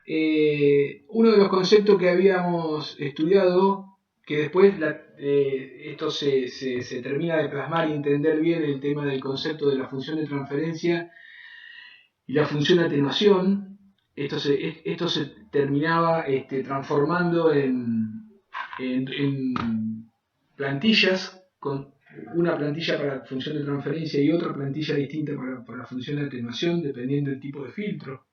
Uno de los conceptos que habíamos estudiado, que después esto se termina de plasmar y entender bien, el tema del concepto de la función de transferencia y la función de atenuación. Esto se terminaba transformando en plantillas, con una plantilla para la función de transferencia y otra plantilla distinta para la función de atenuación, dependiendo del tipo de filtro.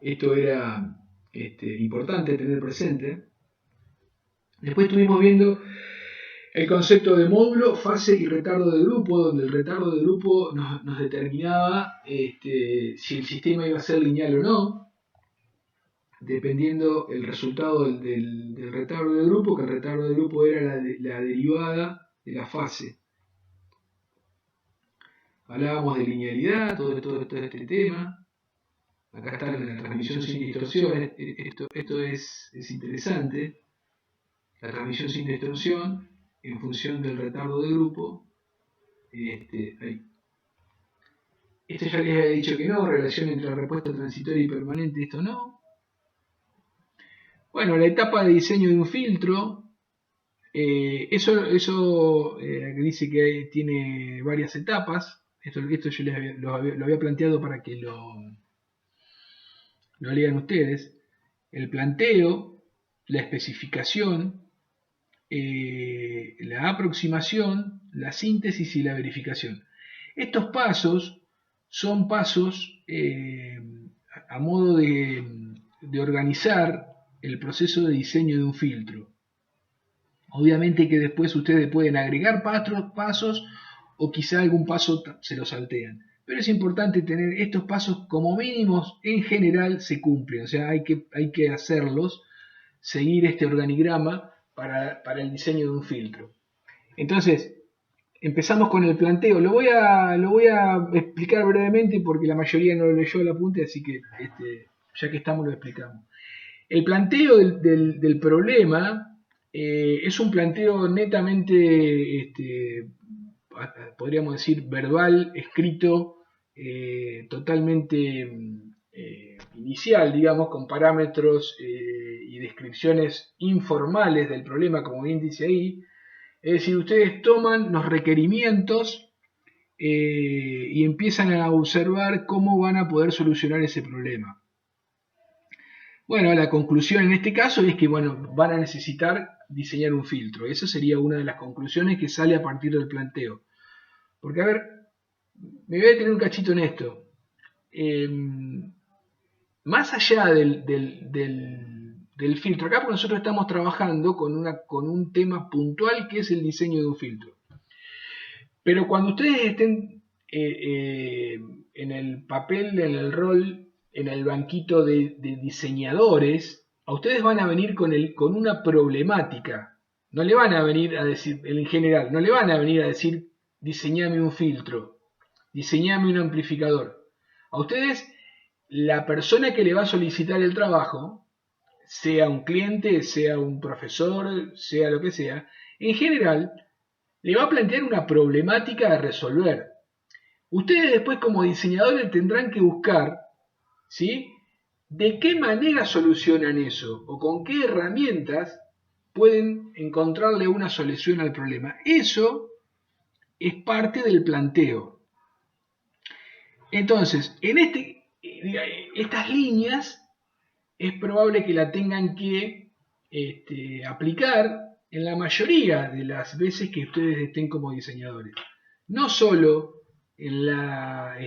Esto era importante tener presente. Después estuvimos viendo el concepto de módulo, fase y retardo de grupo, donde el retardo de grupo nos determinaba si el sistema iba a ser lineal o no, dependiendo el resultado del retardo de grupo, que el retardo de grupo era la derivada de la fase. Hablábamos de linealidad, todo este tema. Acá está la transmisión sin distorsión. Esto es interesante. La transmisión sin distorsión en función del retardo de grupo. Ahí. Esto ya les había dicho que no, relación entre la respuesta transitoria y permanente, esto no. Bueno, la etapa de diseño de un filtro, eso dice que tiene varias etapas. Esto yo lo había planteado para que lo lean ustedes. El planteo, la especificación, la aproximación, la síntesis y la verificación. Estos pasos son pasos a modo de organizar el proceso de diseño de un filtro. Obviamente que después ustedes pueden agregar pasos o quizá algún paso se lo saltean. Pero es importante tener estos pasos como mínimos, en general se cumplen. O sea, hay que hacerlos, seguir este organigrama para el diseño de un filtro. Entonces, empezamos con el planteo. Lo voy a explicar brevemente porque la mayoría no lo leyó el apunte, así que ya que estamos lo explicamos. El planteo del problema es un planteo netamente, podríamos decir, verbal, escrito, totalmente inicial, digamos, con parámetros y descripciones informales del problema, como bien dice ahí. Es decir, ustedes toman los requerimientos y empiezan a observar cómo van a poder solucionar ese problema. Bueno, la conclusión en este caso es que van a necesitar diseñar un filtro. Esa sería una de las conclusiones que sale a partir del planteo. Porque, a ver, me voy a tener un cachito en esto. Más allá del filtro, acá nosotros estamos trabajando con un tema puntual que es el diseño de un filtro. Pero cuando ustedes estén en el papel, en el rol, en el banquito de diseñadores, a ustedes van a venir con una problemática. No le van a venir a decir, en general, no le van a venir a decir, diseñame un filtro, diseñame un amplificador. A ustedes, la persona que le va a solicitar el trabajo, sea un cliente, sea un profesor, sea lo que sea, en general, le va a plantear una problemática a resolver. Ustedes después como diseñadores tendrán que buscar, ¿sí?, de qué manera solucionan eso o con qué herramientas pueden encontrarle una solución al problema. Eso es parte del planteo. Entonces, en estas líneas es probable que la tengan que aplicar en la mayoría de las veces que ustedes estén como diseñadores. No solo en la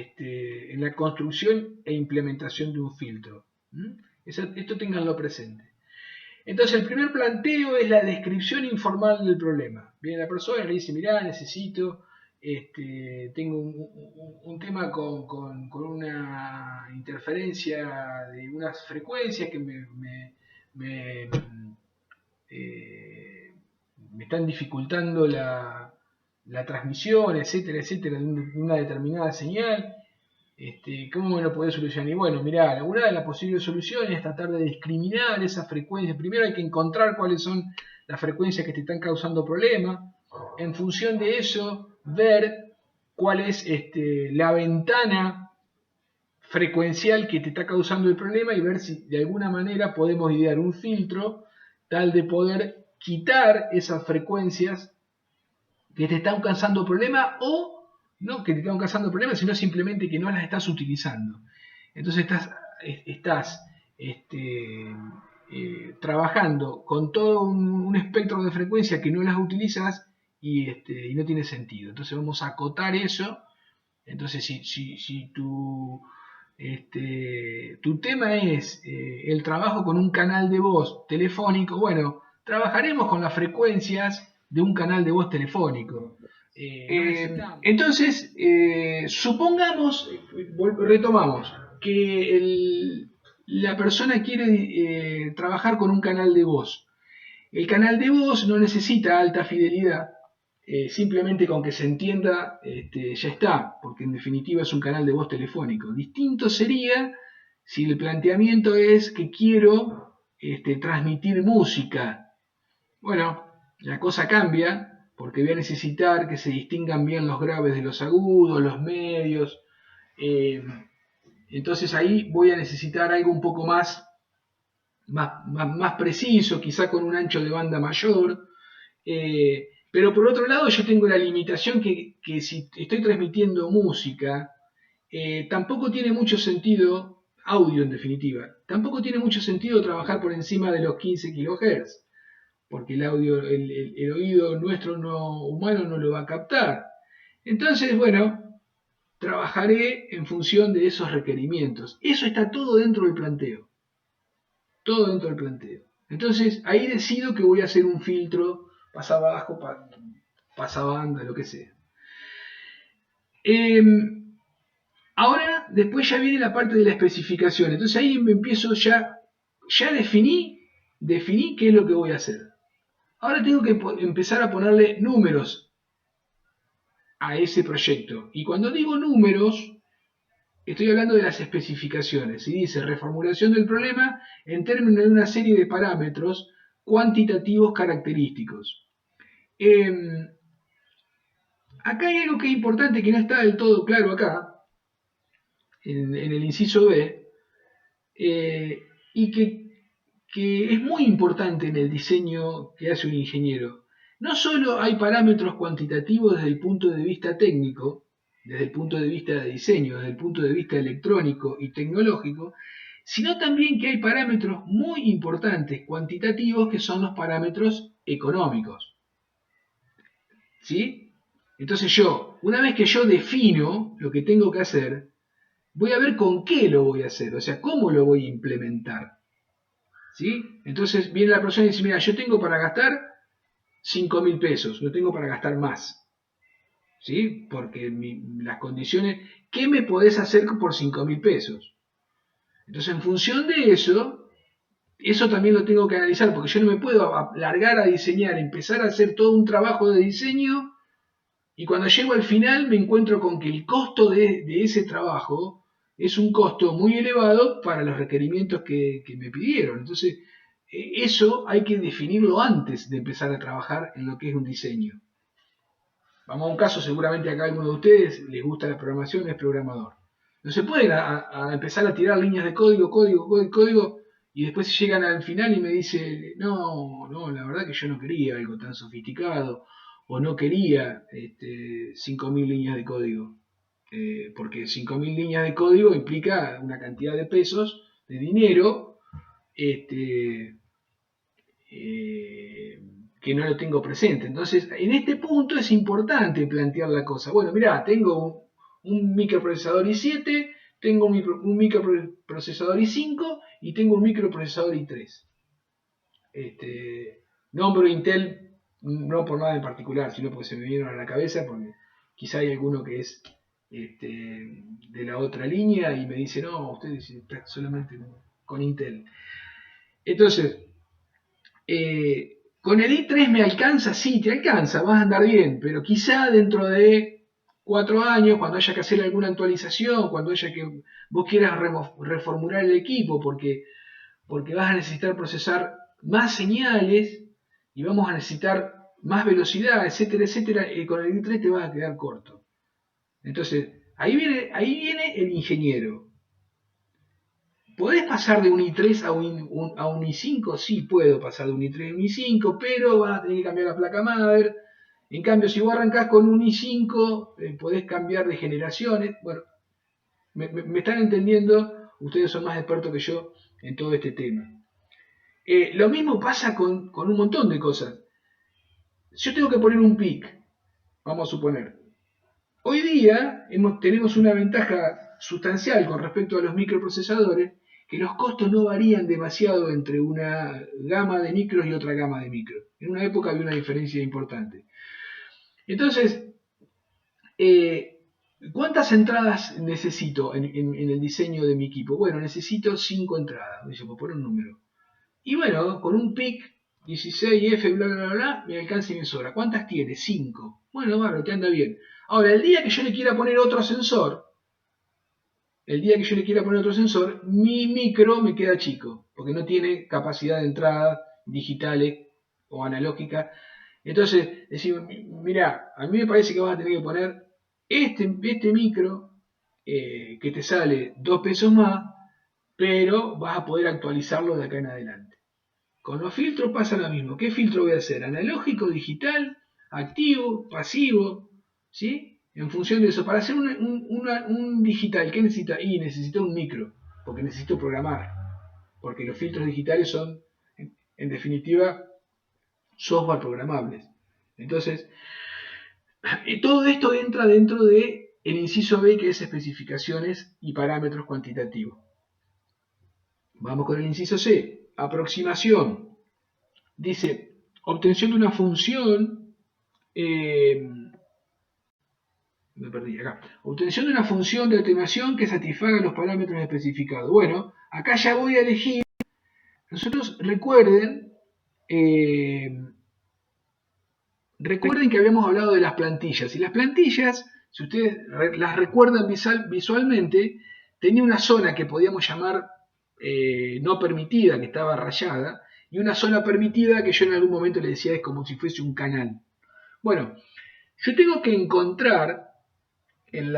construcción e implementación de un filtro. Esto ténganlo presente. Entonces el primer planteo es la descripción informal del problema. Viene la persona y le dice, mirá, necesito, tengo un tema con una interferencia de unas frecuencias que me están dificultando la transmisión, etcétera, etcétera, de una determinada señal. ¿Cómo me lo podés solucionar? Y bueno, mirá, una de las posibles soluciones es tratar de discriminar esas frecuencias. Primero hay que encontrar cuáles son las frecuencias que te están causando problemas. En función de eso, ver cuál es la ventana frecuencial que te está causando el problema y ver si de alguna manera podemos idear un filtro tal de poder quitar esas frecuencias que te están causando problemas o no que te están causando problemas, sino simplemente que no las estás utilizando. Entonces estás trabajando con todo un espectro de frecuencia que no las utilizas y no tiene sentido. Entonces vamos a acotar eso. Entonces si tu tema es el trabajo con un canal de voz telefónico, bueno, trabajaremos con las frecuencias de un canal de voz telefónico. Entonces, supongamos, retomamos, que la persona quiere trabajar con un canal de voz. El canal de voz no necesita alta fidelidad, simplemente con que se entienda ya está, porque en definitiva es un canal de voz telefónico. Distinto sería si el planteamiento es que quiero transmitir música. Bueno, la cosa cambia porque voy a necesitar que se distingan bien los graves de los agudos, los medios. Entonces ahí voy a necesitar algo un poco más preciso, quizá con un ancho de banda mayor. Pero por otro lado yo tengo la limitación que si estoy transmitiendo música, tampoco tiene mucho sentido, audio en definitiva, tampoco tiene mucho sentido trabajar por encima de los 15 kHz, porque el audio, el oído nuestro humano no lo va a captar. Entonces, bueno, trabajaré en función de esos requerimientos. Eso está todo dentro del planteo. Todo dentro del planteo. Entonces, ahí decido que voy a hacer un filtro, pasa abajo, pasa banda, lo que sea. Ahora, después ya viene la parte de la especificación. Entonces ahí me empiezo ya definí qué es lo que voy a hacer. Ahora tengo que empezar a ponerle números a ese proyecto. Y cuando digo números, estoy hablando de las especificaciones. Y dice reformulación del problema en términos de una serie de parámetros cuantitativos característicos. Acá hay algo que es importante que no está del todo claro acá, en el inciso B, y que es muy importante en el diseño que hace un ingeniero. No solo hay parámetros cuantitativos desde el punto de vista técnico, desde el punto de vista de diseño, desde el punto de vista electrónico y tecnológico, sino también que hay parámetros muy importantes cuantitativos que son los parámetros económicos. ¿Sí? Entonces una vez que yo defino lo que tengo que hacer, voy a ver con qué lo voy a hacer, o sea, cómo lo voy a implementar. ¿Sí? Entonces viene la persona y dice, mira, yo tengo para gastar 5.000 pesos, no tengo para gastar más. ¿Sí? Porque las condiciones, ¿qué me podés hacer por 5.000 pesos? Entonces en función de eso también lo tengo que analizar, porque yo no me puedo largar a diseñar, empezar a hacer todo un trabajo de diseño y cuando llego al final me encuentro con que el costo de ese trabajo es un costo muy elevado para los requerimientos que me pidieron. Entonces, eso hay que definirlo antes de empezar a trabajar en lo que es un diseño. Vamos a un caso, seguramente acá alguno de ustedes les gusta la programación, es programador. No se pueden a empezar a tirar líneas de código, y después llegan al final y me dicen, no, la verdad que yo no quería algo tan sofisticado, o no quería 5.000 líneas de código. Porque 5.000 líneas de código implica una cantidad de pesos, de dinero, que no lo tengo presente. Entonces, en este punto es importante plantear la cosa. Bueno, mirá, tengo un microprocesador i7, tengo un microprocesador i5 y tengo un microprocesador i3. Nombro Intel no por nada en particular, sino porque se me vinieron a la cabeza, porque quizá hay alguno que es de la otra línea y me dice, no, usted está solamente con Intel. Entonces, con el i3 me alcanza, sí, te alcanza, vas a andar bien, pero quizá dentro de 4 años, cuando haya que hacer alguna actualización, cuando haya que vos quieras reformular el equipo, porque vas a necesitar procesar más señales y vamos a necesitar más velocidad, etcétera, y con el i3 te vas a quedar corto. Entonces, ahí viene el ingeniero. ¿Podés pasar de un i3 a un i5? Sí, puedo pasar de un i3 a un i5, pero vas a tener que cambiar la placa madre. En cambio, si vos arrancás con un i5, podés cambiar de generaciones. Bueno, me están entendiendo, ustedes son más expertos que yo en todo este tema. Lo mismo pasa con un montón de cosas. Yo tengo que poner un PIC, vamos a suponer. Hoy día tenemos una ventaja sustancial con respecto a los microprocesadores, que los costos no varían demasiado entre una gama de micros y otra gama de micros. En una época había una diferencia importante. Entonces, ¿cuántas entradas necesito en el diseño de mi equipo? Bueno, necesito 5 entradas, por poner un número. Y bueno, con un PIC 16F, bla, bla, bla, me alcanza y me sobra. ¿Cuántas tiene? 5. Bueno, bueno, te anda bien. Ahora, el día que yo le quiera poner otro sensor, mi micro me queda chico, porque no tiene capacidad de entrada digitales o analógicas. Entonces, decimos, mira, a mí me parece que vas a tener que poner este micro que te sale 2 pesos más, pero vas a poder actualizarlo de acá en adelante. Con los filtros pasa lo mismo. ¿Qué filtro voy a hacer? ¿Analógico, digital, activo, pasivo? ¿Sí? En función de eso. Para hacer un digital, ¿qué necesita? Y necesito un micro, porque necesito programar. Porque los filtros digitales son, en definitiva, software programables. Entonces, todo esto entra dentro de el inciso B, que es especificaciones y parámetros cuantitativos. Vamos con el inciso C, aproximación. Dice, obtención de una función, me perdí acá, obtención de una función de atenuación que satisfaga los parámetros especificados. Bueno, acá ya voy a elegir, nosotros recuerden que habíamos hablado de las plantillas, y las plantillas, si ustedes las recuerdan visualmente, tenía una zona que podíamos llamar no permitida, que estaba rayada, y una zona permitida que yo en algún momento le decía es como si fuese un canal. Bueno, yo tengo que encontrar en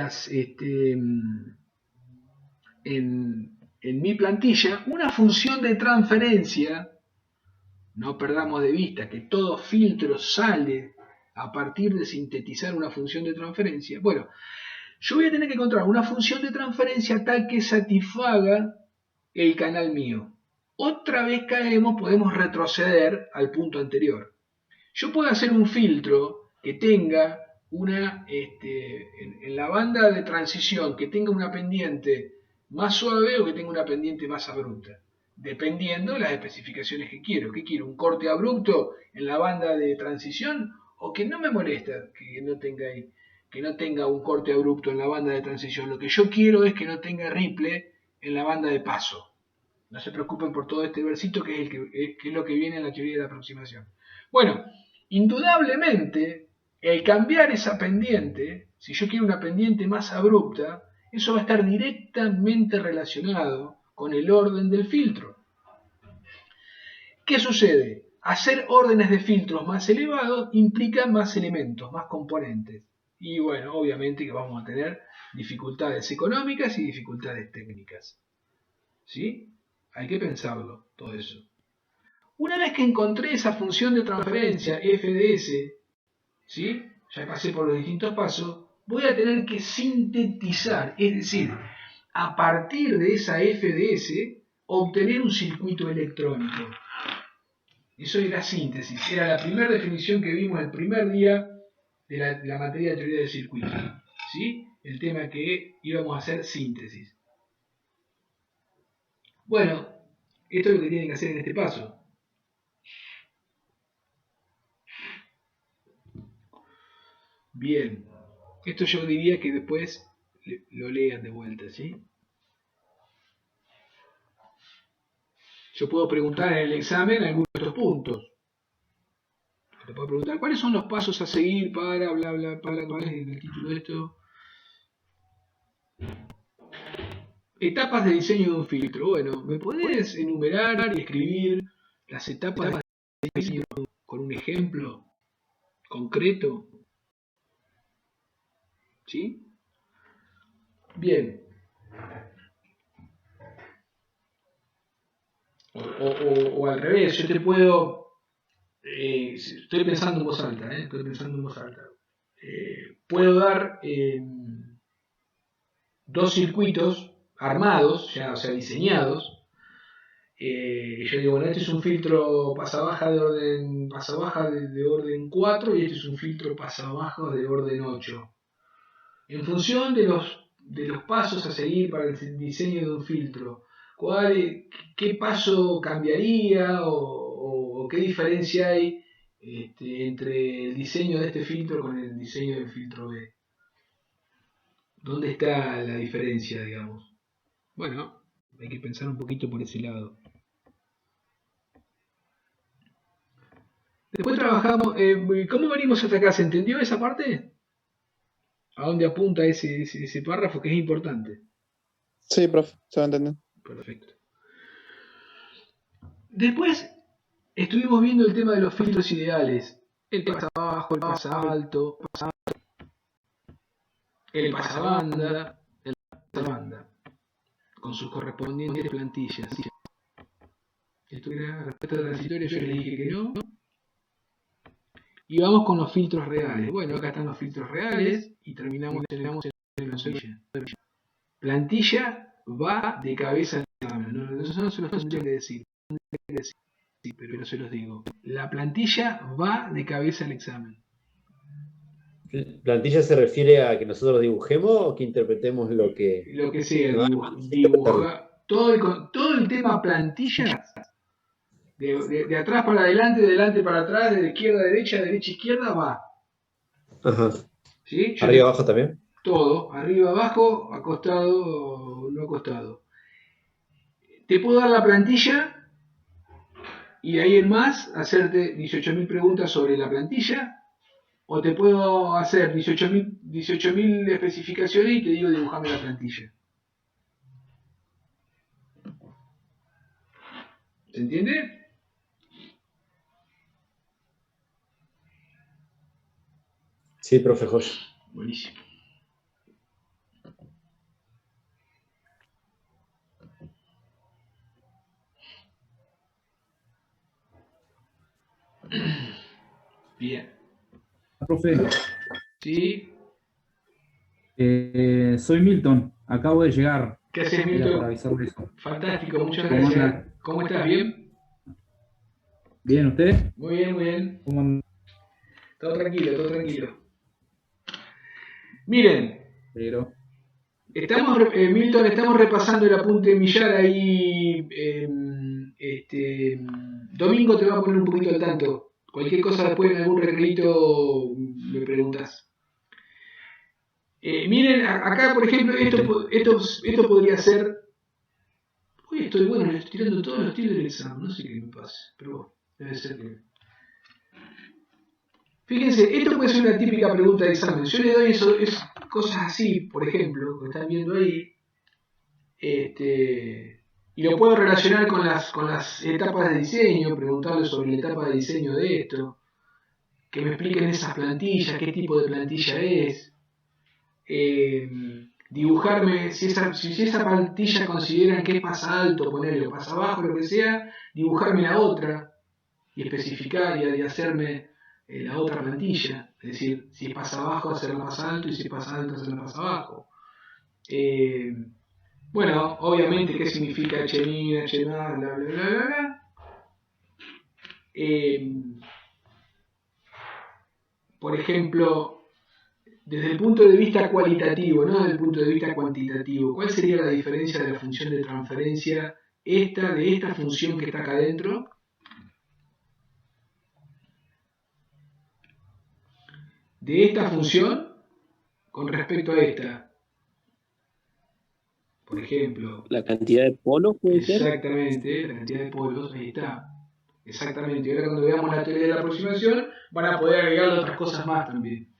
mi plantilla una función de transferencia. No perdamos de vista que todo filtro sale a partir de sintetizar una función de transferencia. Bueno, yo voy a tener que encontrar una función de transferencia tal que satisfaga el canal mío. Otra vez podemos retroceder al punto anterior. Yo puedo hacer un filtro que tenga en la banda de transición, que tenga una pendiente más suave o que tenga una pendiente más abrupta, dependiendo de las especificaciones que quiero. ¿Qué quiero? ¿Un corte abrupto en la banda de transición? ¿O que no me molesta que no tenga un corte abrupto en la banda de transición? Lo que yo quiero es que no tenga ripple en la banda de paso. No se preocupen por todo este versito que es lo que viene en la teoría de la aproximación. Bueno, indudablemente, el cambiar esa pendiente, si yo quiero una pendiente más abrupta, eso va a estar directamente relacionado con el orden del filtro. ¿Qué sucede? Hacer órdenes de filtros más elevados implica más elementos, más componentes. Y bueno, obviamente que vamos a tener dificultades económicas y dificultades técnicas. ¿Sí? Hay que pensarlo, todo eso. Una vez que encontré esa función de transferencia FDS, ¿sí? Ya pasé por los distintos pasos, voy a tener que sintetizar, es decir, a partir de esa FDS, obtener un circuito electrónico. Eso era síntesis, era la primera definición que vimos el primer día de la materia de teoría del circuito. ¿Sí? El tema que íbamos a hacer síntesis. Bueno, esto es lo que tienen que hacer en este paso. Bien, esto yo diría que después lo lean de vuelta, ¿sí? Yo puedo preguntar en el examen algunos de estos puntos. Te puedo preguntar, ¿cuáles son los pasos a seguir para bla bla, para cuál es el título de esto? Etapas de diseño de un filtro. Bueno, ¿me podés enumerar y escribir las etapas de diseño con un ejemplo concreto? ¿Sí? Bien. o al revés, yo te puedo, estoy pensando en voz alta, puedo dar dos circuitos armados, ya, o sea, diseñados. Yo digo, bueno, este es un filtro pasabaja de orden 4 y este es un filtro pasabaja de orden 8. En función de los pasos a seguir para el diseño de un filtro, ¿qué paso cambiaría o qué diferencia hay entre el diseño de este filtro con el diseño del filtro B? ¿Dónde está la diferencia, digamos? Bueno, hay que pensar un poquito por ese lado. Después trabajamos, ¿cómo venimos hasta acá? ¿Se entendió esa parte? ¿A dónde apunta ese párrafo que es importante? Sí, profe, se va a entender. Perfecto. Después estuvimos viendo el tema de los filtros ideales. El pasabajo, el pasalto, el pasabanda, el pasabanda, con sus correspondientes plantillas. Esto era respuesta transitoria, yo les dije que no. Y vamos con los filtros reales. Bueno, acá están los filtros reales y terminamos en la plantilla. Plantilla va de cabeza al examen. No, eso no se los tendría que decir, pero se los digo. La plantilla va de cabeza al examen. ¿Plantilla se refiere a que nosotros dibujemos o que interpretemos lo que sea, dibuja todo el tema plantilla, de atrás para adelante, de adelante para atrás, de izquierda a derecha, derecha a izquierda, va. Ajá. ¿Sí? ¿Arriba abajo también? Todo, arriba abajo, acostado, no acostado. Te puedo dar la plantilla y de ahí en más hacerte 18.000 preguntas sobre la plantilla. O te puedo hacer 18.000 especificaciones y te digo dibujame la plantilla. ¿Se entiende? Sí, profe Josh. Buenísimo. Bien. Profe, ¿Sí? soy Milton, acabo de llegar. ¿Qué haces, Era Milton? para avisarle eso. Fantástico, muchas ¿Cómo gracias. anda? ¿Cómo estás? ¿Bien? ¿Bien usted? Muy bien, muy bien. ¿Cómo anda? Todo tranquilo, todo tranquilo. Miren, Pero, Milton, estamos repasando el apunte Millar ahí. Domingo te va a poner un poquito al tanto. Cualquier cosa después en algún recreito me preguntas. Miren, acá por ejemplo, esto podría ser. Uy, estoy bueno, estoy tirando todos los tiros del examen, no sé qué me pasa, pero bueno, debe ser que. Fíjense, esto puede ser una típica pregunta de examen. Yo le doy cosas así, por ejemplo, que están viendo ahí, y lo puedo relacionar con las etapas de diseño, preguntarle sobre la etapa de diseño de esto, que me expliquen esas plantillas, qué tipo de plantilla es, dibujarme, si esa plantilla consideran que es pasa alto, ponerle o pasa abajo, lo que sea, dibujarme la otra y especificar y hacerme la otra plantilla, es decir, si es pasa abajo, hacerla pasa alto y si es pasa alto, hacerla pasa abajo. Bueno, obviamente, ¿qué significa H min, H más, bla, bla, bla, bla, bla? Por ejemplo, desde el punto de vista cualitativo, no desde el punto de vista cuantitativo, ¿cuál sería la diferencia de la función de transferencia de esta función que está acá adentro? De esta función con respecto a esta. Por ejemplo. La cantidad de polos puede ser. Exactamente, la cantidad de polos, ahí está. Exactamente. Y ahora cuando veamos la teoría de la aproximación van a poder agregar otras cosas más también.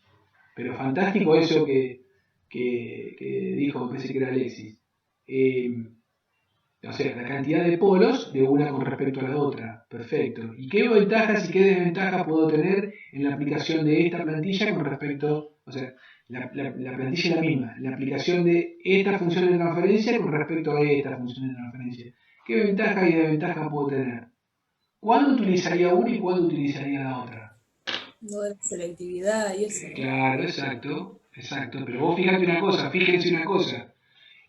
Pero fantástico eso que dijo, me parece que era Alexis. O sea, la cantidad de polos de una con respecto a la otra. Perfecto. ¿Y qué ventajas y qué desventajas puedo tener en la aplicación de esta plantilla con respecto, o sea, la plantilla es la misma, la aplicación de esta función de transferencia con respecto a esta función de transferencia? ¿Qué ventaja y desventaja puedo tener? ¿Cuándo utilizaría una y cuándo utilizaría la otra? No de la selectividad y eso, ¿no? Claro, exacto. Pero vos fíjense una cosa.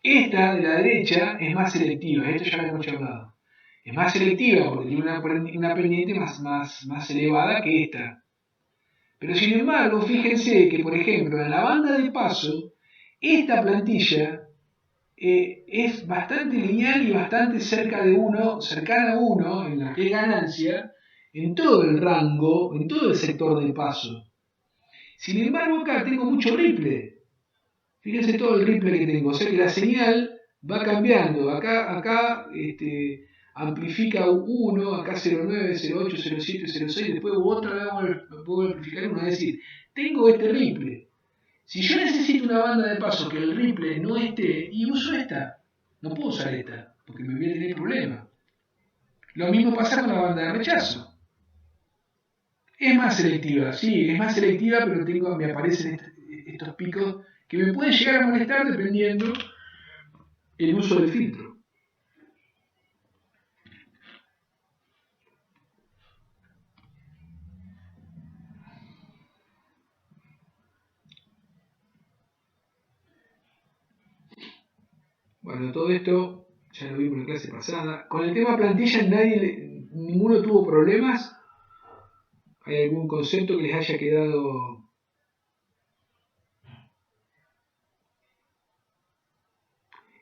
Esta de la derecha es más selectiva, esto ya lo hemos hablado. Es más selectiva porque tiene una pendiente más elevada que esta. Pero sin embargo, fíjense que, por ejemplo, en la banda de paso, esta plantilla es bastante lineal y bastante cercana a 1 en lo que es ganancia, en todo el rango, en todo el sector de paso. Sin embargo, acá tengo mucho ripple. Fíjense todo el ripple que tengo. O sea que la señal va cambiando. Acá amplifica 1, acá 0,9, 0,8, 0,7, 0,6. Después otra vez puedo amplificar 1. Es decir, tengo este ripple. Si yo necesito una banda de paso que el ripple no esté, y uso esta. No puedo usar esta, porque me voy a tener problemas. Lo mismo pasa con la banda de rechazo. Es más selectiva, sí, es más selectiva, pero me aparecen estos picos que me pueden llegar a molestar dependiendo el uso del filtro. Bueno, todo esto ya lo vimos en la clase pasada. Con el tema plantilla ninguno tuvo problemas. ¿Hay algún concepto que les haya quedado?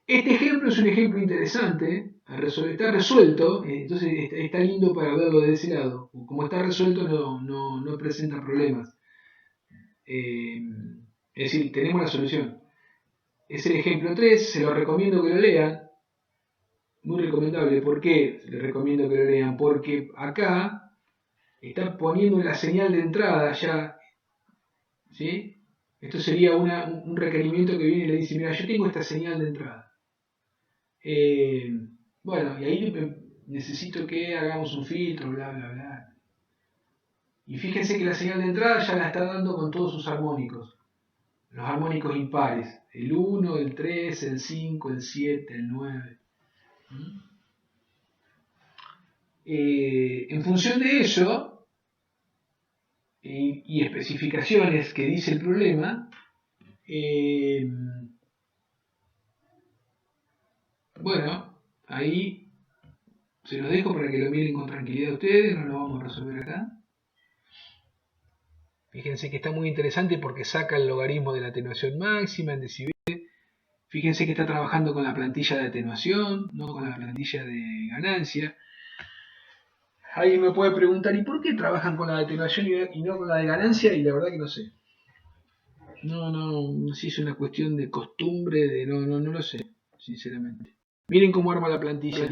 Este ejemplo es un ejemplo interesante, está resuelto, entonces está lindo para verlo de ese lado. Como está resuelto no presenta problemas. Es decir, tenemos la solución. Es el ejemplo 3, se lo recomiendo que lo lean. Muy recomendable. ¿Por qué les recomiendo que lo lean? Porque acá está poniendo la señal de entrada ya. ¿Sí? Esto sería un requerimiento que viene y le dice, mira, yo tengo esta señal de entrada. Bueno, y ahí necesito que hagamos un filtro, bla, bla, bla. Y fíjense que la señal de entrada ya la está dando con todos sus armónicos. Los armónicos impares. El 1, el 3, el 5, el 7, el 9. En función de eso, y especificaciones que dice el problema, bueno, ahí se los dejo para que lo miren con tranquilidad ustedes, no lo vamos a resolver acá. Fíjense que está muy interesante porque saca el logaritmo de la atenuación máxima en decibeles. Fíjense que está trabajando con la plantilla de atenuación, no con la plantilla de ganancia. Alguien me puede preguntar, ¿y por qué trabajan con la de atenuación y no con la de ganancia? Y la verdad que no sé. No, si es una cuestión de costumbre, no lo sé, sinceramente. Miren cómo arma la plantilla.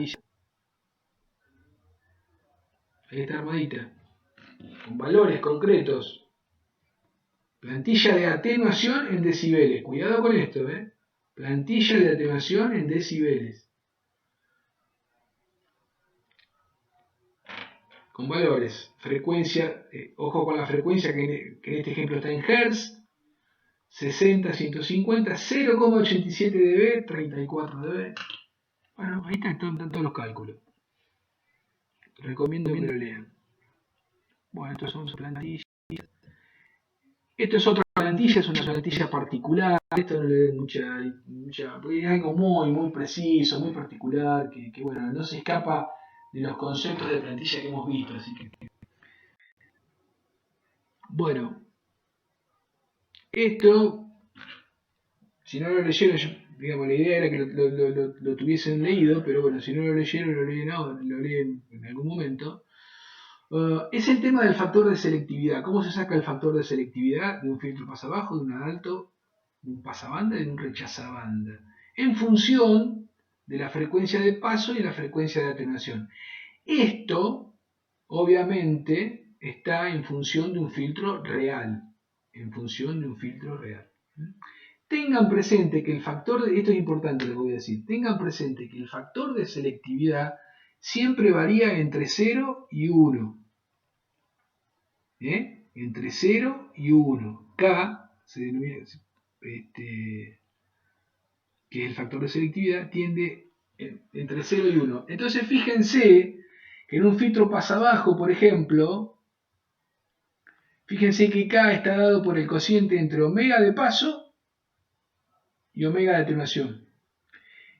Ahí está armadita. Con valores concretos. Plantilla de atenuación en decibeles. Cuidado con esto, Plantilla de atenuación en decibeles. Con valores. Frecuencia, ojo con la frecuencia que en este ejemplo está en Hz. 60, 150, 0,87 dB, 34 dB. Bueno, ahí están todos los cálculos. Recomiendo que lo lean. Bueno, estos son sus plantillas. Esto es otra plantilla, es una plantilla particular. Esto no le den mucha, porque es algo muy preciso, muy particular, que bueno, no se escapa de los conceptos de plantilla que hemos visto. Así que, bueno, esto, si no lo leyeron, digamos, la idea era que lo tuviesen leído, pero bueno, si no lo leyeron, lo leen ahora, lo leen en algún momento. Es el tema del factor de selectividad. ¿Cómo se saca el factor de selectividad de un filtro pasabajo, de un alto, de un pasabanda y de un rechazabanda? En función de la frecuencia de paso y la frecuencia de atenuación. Esto, obviamente, está en función de un filtro real. En función de un filtro real. Tengan presente que el factor de, esto es importante lo que voy a decir, tengan presente que el factor de selectividad siempre varía entre 0 y 1. Entre 0 y 1. K, se denomina, que es el factor de selectividad, tiende entre 0 y 1. Entonces fíjense que en un filtro pasabajo, por ejemplo, fíjense que K está dado por el cociente entre omega de paso y omega de atenuación.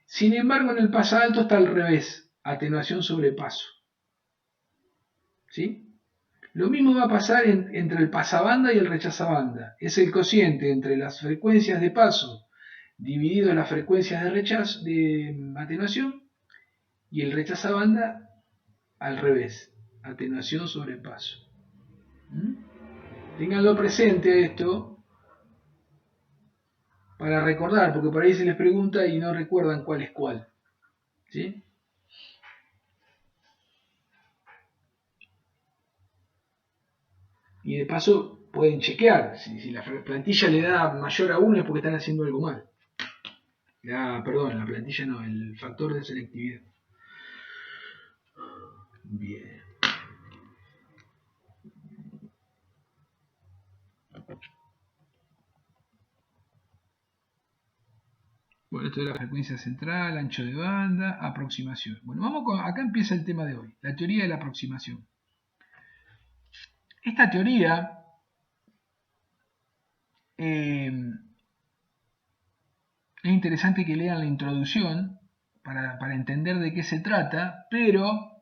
Sin embargo, en el pasalto está al revés, atenuación sobre paso. ¿Sí? Lo mismo va a pasar entre el pasabanda y el rechazabanda. Es el cociente entre las frecuencias de paso dividido en las frecuencias de rechazo, de atenuación, y el rechazabanda al revés, atenuación sobre paso. Ténganlo presente esto para recordar, porque por ahí se les pregunta y no recuerdan cuál es cuál. ¿Sí? Y de paso pueden chequear, si la plantilla le da mayor a 1 es porque están haciendo algo mal. Perdón, la plantilla no, el factor de selectividad. Bien. Bueno, esto es la frecuencia central, ancho de banda, aproximación. Bueno, acá empieza el tema de hoy, la teoría de la aproximación. Esta teoría es interesante que lean la introducción para entender de qué se trata, pero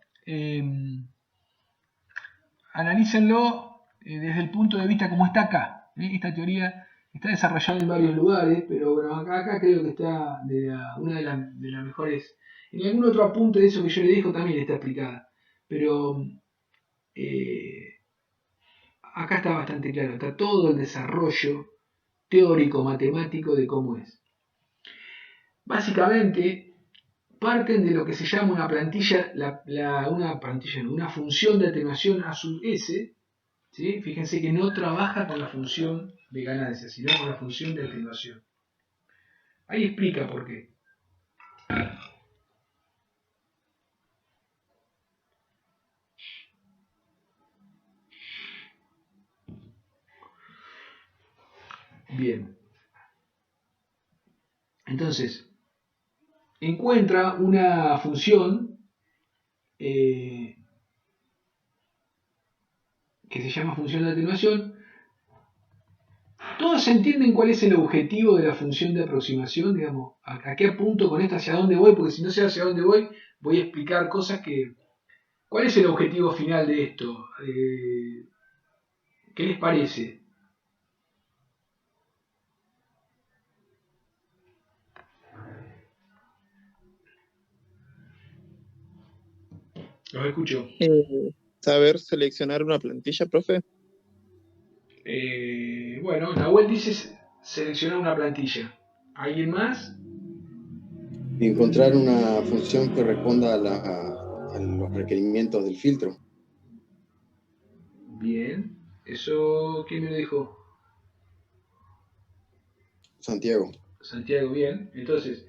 analícenlo desde el punto de vista como está acá. Esta teoría está desarrollada en varios lugares, pero bueno, acá creo que está una de las mejores. En algún otro apunte de eso que yo le dejo también está explicada, pero acá está bastante claro, está todo el desarrollo teórico matemático de cómo es. Básicamente parten de lo que se llama una plantilla, una función de atenuación a sub S. ¿Sí? Fíjense que no trabaja con la función de ganancia, sino con la función de atenuación. Ahí explica por qué. Bien. Entonces, encuentra una función que se llama función de atenuación. ¿Todos entienden cuál es el objetivo de la función de aproximación? Digamos, ¿a qué apunto con esto? ¿Hacia dónde voy? Porque si no sé hacia dónde voy a explicar cosas que... ¿Cuál es el objetivo final de esto? ¿Qué les parece? Los escucho. Saber seleccionar una plantilla, profe. Bueno, Nahuel dice seleccionar una plantilla. ¿Alguien más? Encontrar una función que responda a los requerimientos del filtro. Bien. ¿Eso quién me lo dijo? Santiago. Santiago, bien. Entonces,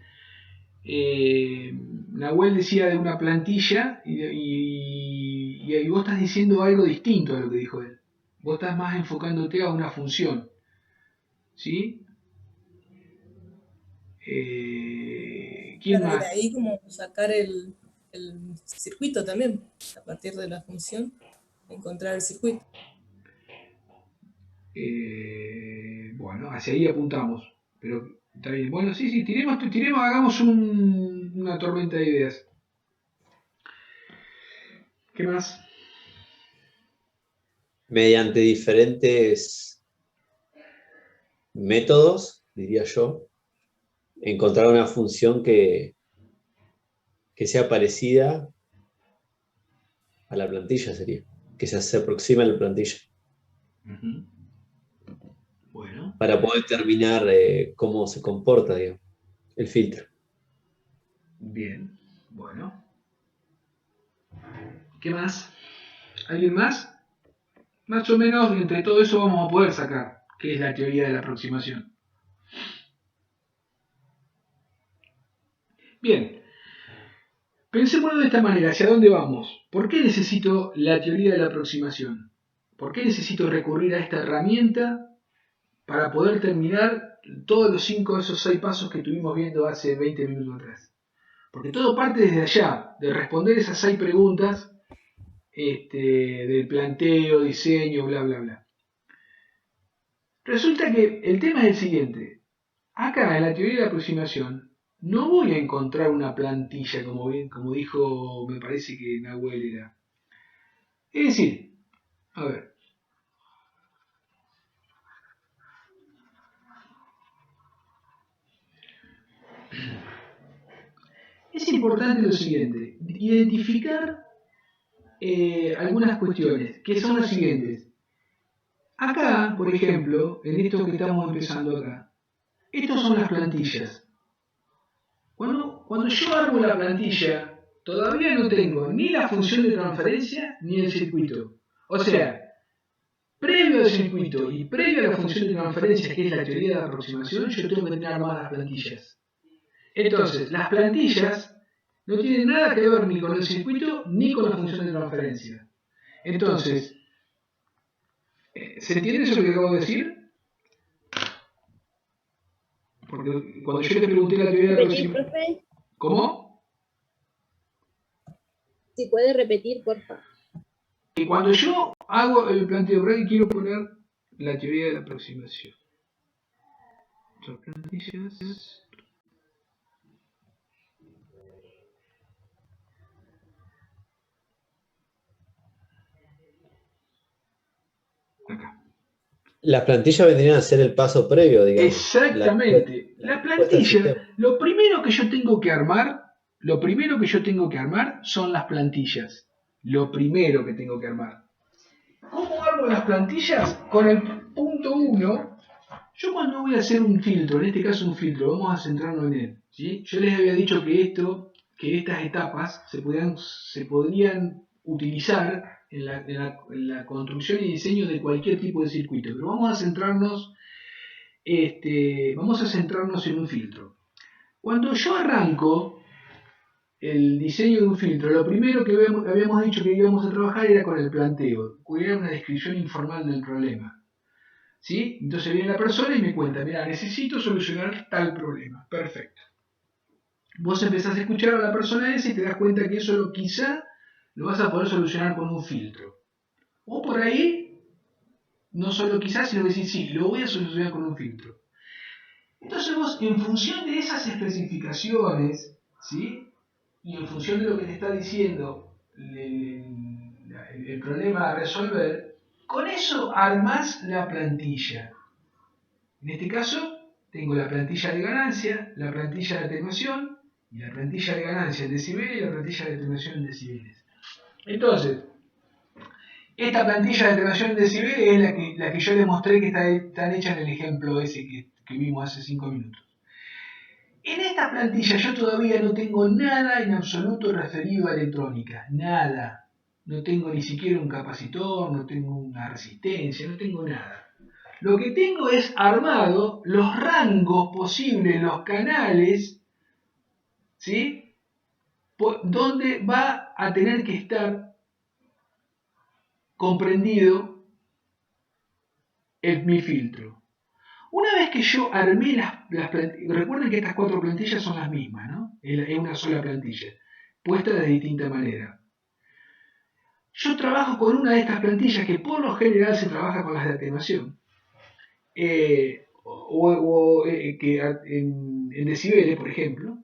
Nahuel decía de una plantilla y vos estás diciendo algo distinto a lo que dijo él. Vos estás más enfocándote a una función. ¿Sí? ¿Quién Claro, más? de ahí como sacar el circuito también, a partir de la función, encontrar el circuito. Bueno, hacia ahí apuntamos. Pero está bien. Bueno, sí, tiremos, hagamos una tormenta de ideas. ¿Qué más? Mediante diferentes métodos, diría yo, encontrar una función que sea parecida a la plantilla, sería. Que se aproxime a la plantilla. Uh-huh. Bueno. Para poder determinar cómo se comporta, digamos, el filtro. Bien, bueno. ¿Qué más? ¿Alguien más? Más o menos entre todo eso vamos a poder sacar qué es la teoría de la aproximación. Bien. Pensémoslo de esta manera, ¿hacia dónde vamos? ¿Por qué necesito la teoría de la aproximación? ¿Por qué necesito recurrir a esta herramienta para poder terminar todos los 5 de esos 6 pasos que estuvimos viendo hace 20 minutos atrás? Porque todo parte desde allá, de responder esas 6 preguntas del planteo, diseño, bla, bla, bla. Resulta que el tema es el siguiente. Acá, en la teoría de la aproximación, no voy a encontrar una plantilla, como dijo, me parece que Nahuel era. Es decir, a ver. Es importante lo siguiente, identificar algunas cuestiones, que son las siguientes. Acá, por ejemplo, en esto que estamos empezando acá, estas son las plantillas. Cuando yo armo la plantilla, todavía no tengo ni la función de transferencia ni el circuito. O sea, previo al circuito y previo a la función de transferencia, que es la teoría de la aproximación, yo tengo que tener armadas las plantillas. Entonces, las plantillas no tienen nada que ver ni con el circuito ni con la función de transferencia. Entonces, ¿se entiende eso que acabo de decir? Porque cuando yo le pregunté la teoría de la aproximación... ¿Cómo? Si puede repetir, por favor. Y cuando yo hago el planteo real, quiero poner la teoría de la aproximación. Plantillas. Acá. Las plantillas vendrían a ser el paso previo, digamos. Exactamente. La plantilla, lo primero que yo tengo que armar son las plantillas. Lo primero que tengo que armar. ¿Cómo armo las plantillas? Con el punto 1, yo cuando voy a hacer un filtro, en este caso un filtro, vamos a centrarnos en él, ¿sí? Yo les había dicho que estas etapas se podrían utilizar en la construcción y diseño de cualquier tipo de circuito, pero vamos a centrarnos en un filtro. Cuando yo arranco el diseño de un filtro, lo primero que habíamos dicho que íbamos a trabajar era con el planteo, que era una descripción informal del problema, ¿sí? Entonces viene la persona y me cuenta, mira, necesito solucionar tal problema. Perfecto. Vos empezás a escuchar a la persona esa y te das cuenta que eso quizá lo vas a poder solucionar con un filtro. O por ahí, no solo quizás, sino decir, sí, lo voy a solucionar con un filtro. Entonces vos, en función de esas especificaciones, ¿sí? Y en función de lo que te está diciendo el problema a resolver, con eso armás la plantilla. En este caso, tengo la plantilla de ganancia, la plantilla de atenuación, y la plantilla de ganancia en decibeles y la plantilla de atenuación en decibeles. Entonces, esta plantilla de atenuación en decibeles es la que yo les mostré que está hecha en el ejemplo ese que vimos hace 5 minutos. En esta plantilla yo todavía no tengo nada en absoluto referido a electrónica, nada. No tengo ni siquiera un capacitor, no tengo una resistencia, no tengo nada. Lo que tengo es armado los rangos posibles, los canales, ¿sí? Donde va a tener que estar comprendido mi filtro. Una vez que yo armé las plantillas, recuerden que estas 4 plantillas son las mismas, ¿no? Es una sola plantilla, puesta de distinta manera. Yo trabajo con una de estas plantillas que por lo general se trabaja con las de atenuación, en decibeles, por ejemplo.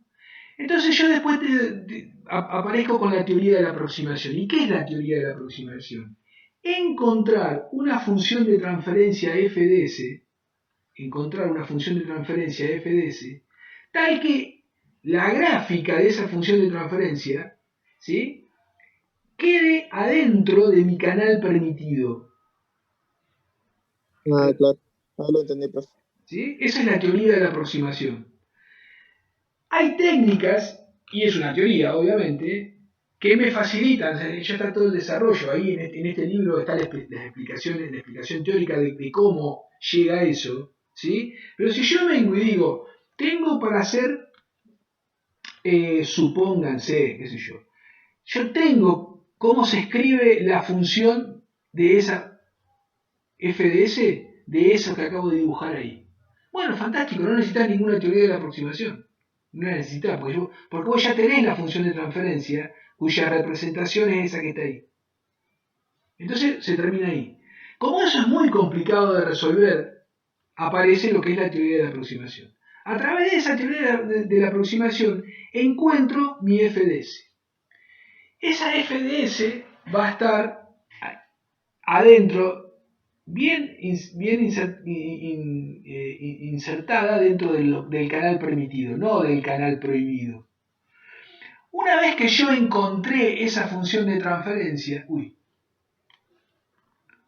Entonces yo después aparezco con la teoría de la aproximación. ¿Y qué es la teoría de la aproximación? Encontrar una función de transferencia FDS, tal que la gráfica de esa función de transferencia, ¿sí?, quede adentro de mi canal permitido. Ah, claro. Ah, lo entendí, profe. ¿Sí? Esa es la teoría de la aproximación. Hay técnicas, y es una teoría, obviamente, que me facilitan, ya está todo el desarrollo, ahí en este libro está la explicación teórica de cómo llega a eso, ¿sí? Pero si yo vengo y digo, tengo para hacer, supónganse, qué sé yo tengo cómo se escribe la función de esa FDS, de eso que acabo de dibujar ahí. Bueno, fantástico, no necesitas ninguna teoría de la aproximación. No la necesitas, porque vos ya tenés la función de transferencia, cuya representación es esa que está ahí. Entonces se termina ahí. Como eso es muy complicado de resolver, aparece lo que es la teoría de la aproximación. A través de esa teoría de la aproximación encuentro mi FDS. Esa FDS va a estar adentro, bien insertada dentro del canal permitido, no del canal prohibido. Una vez que yo encontré esa función de transferencia,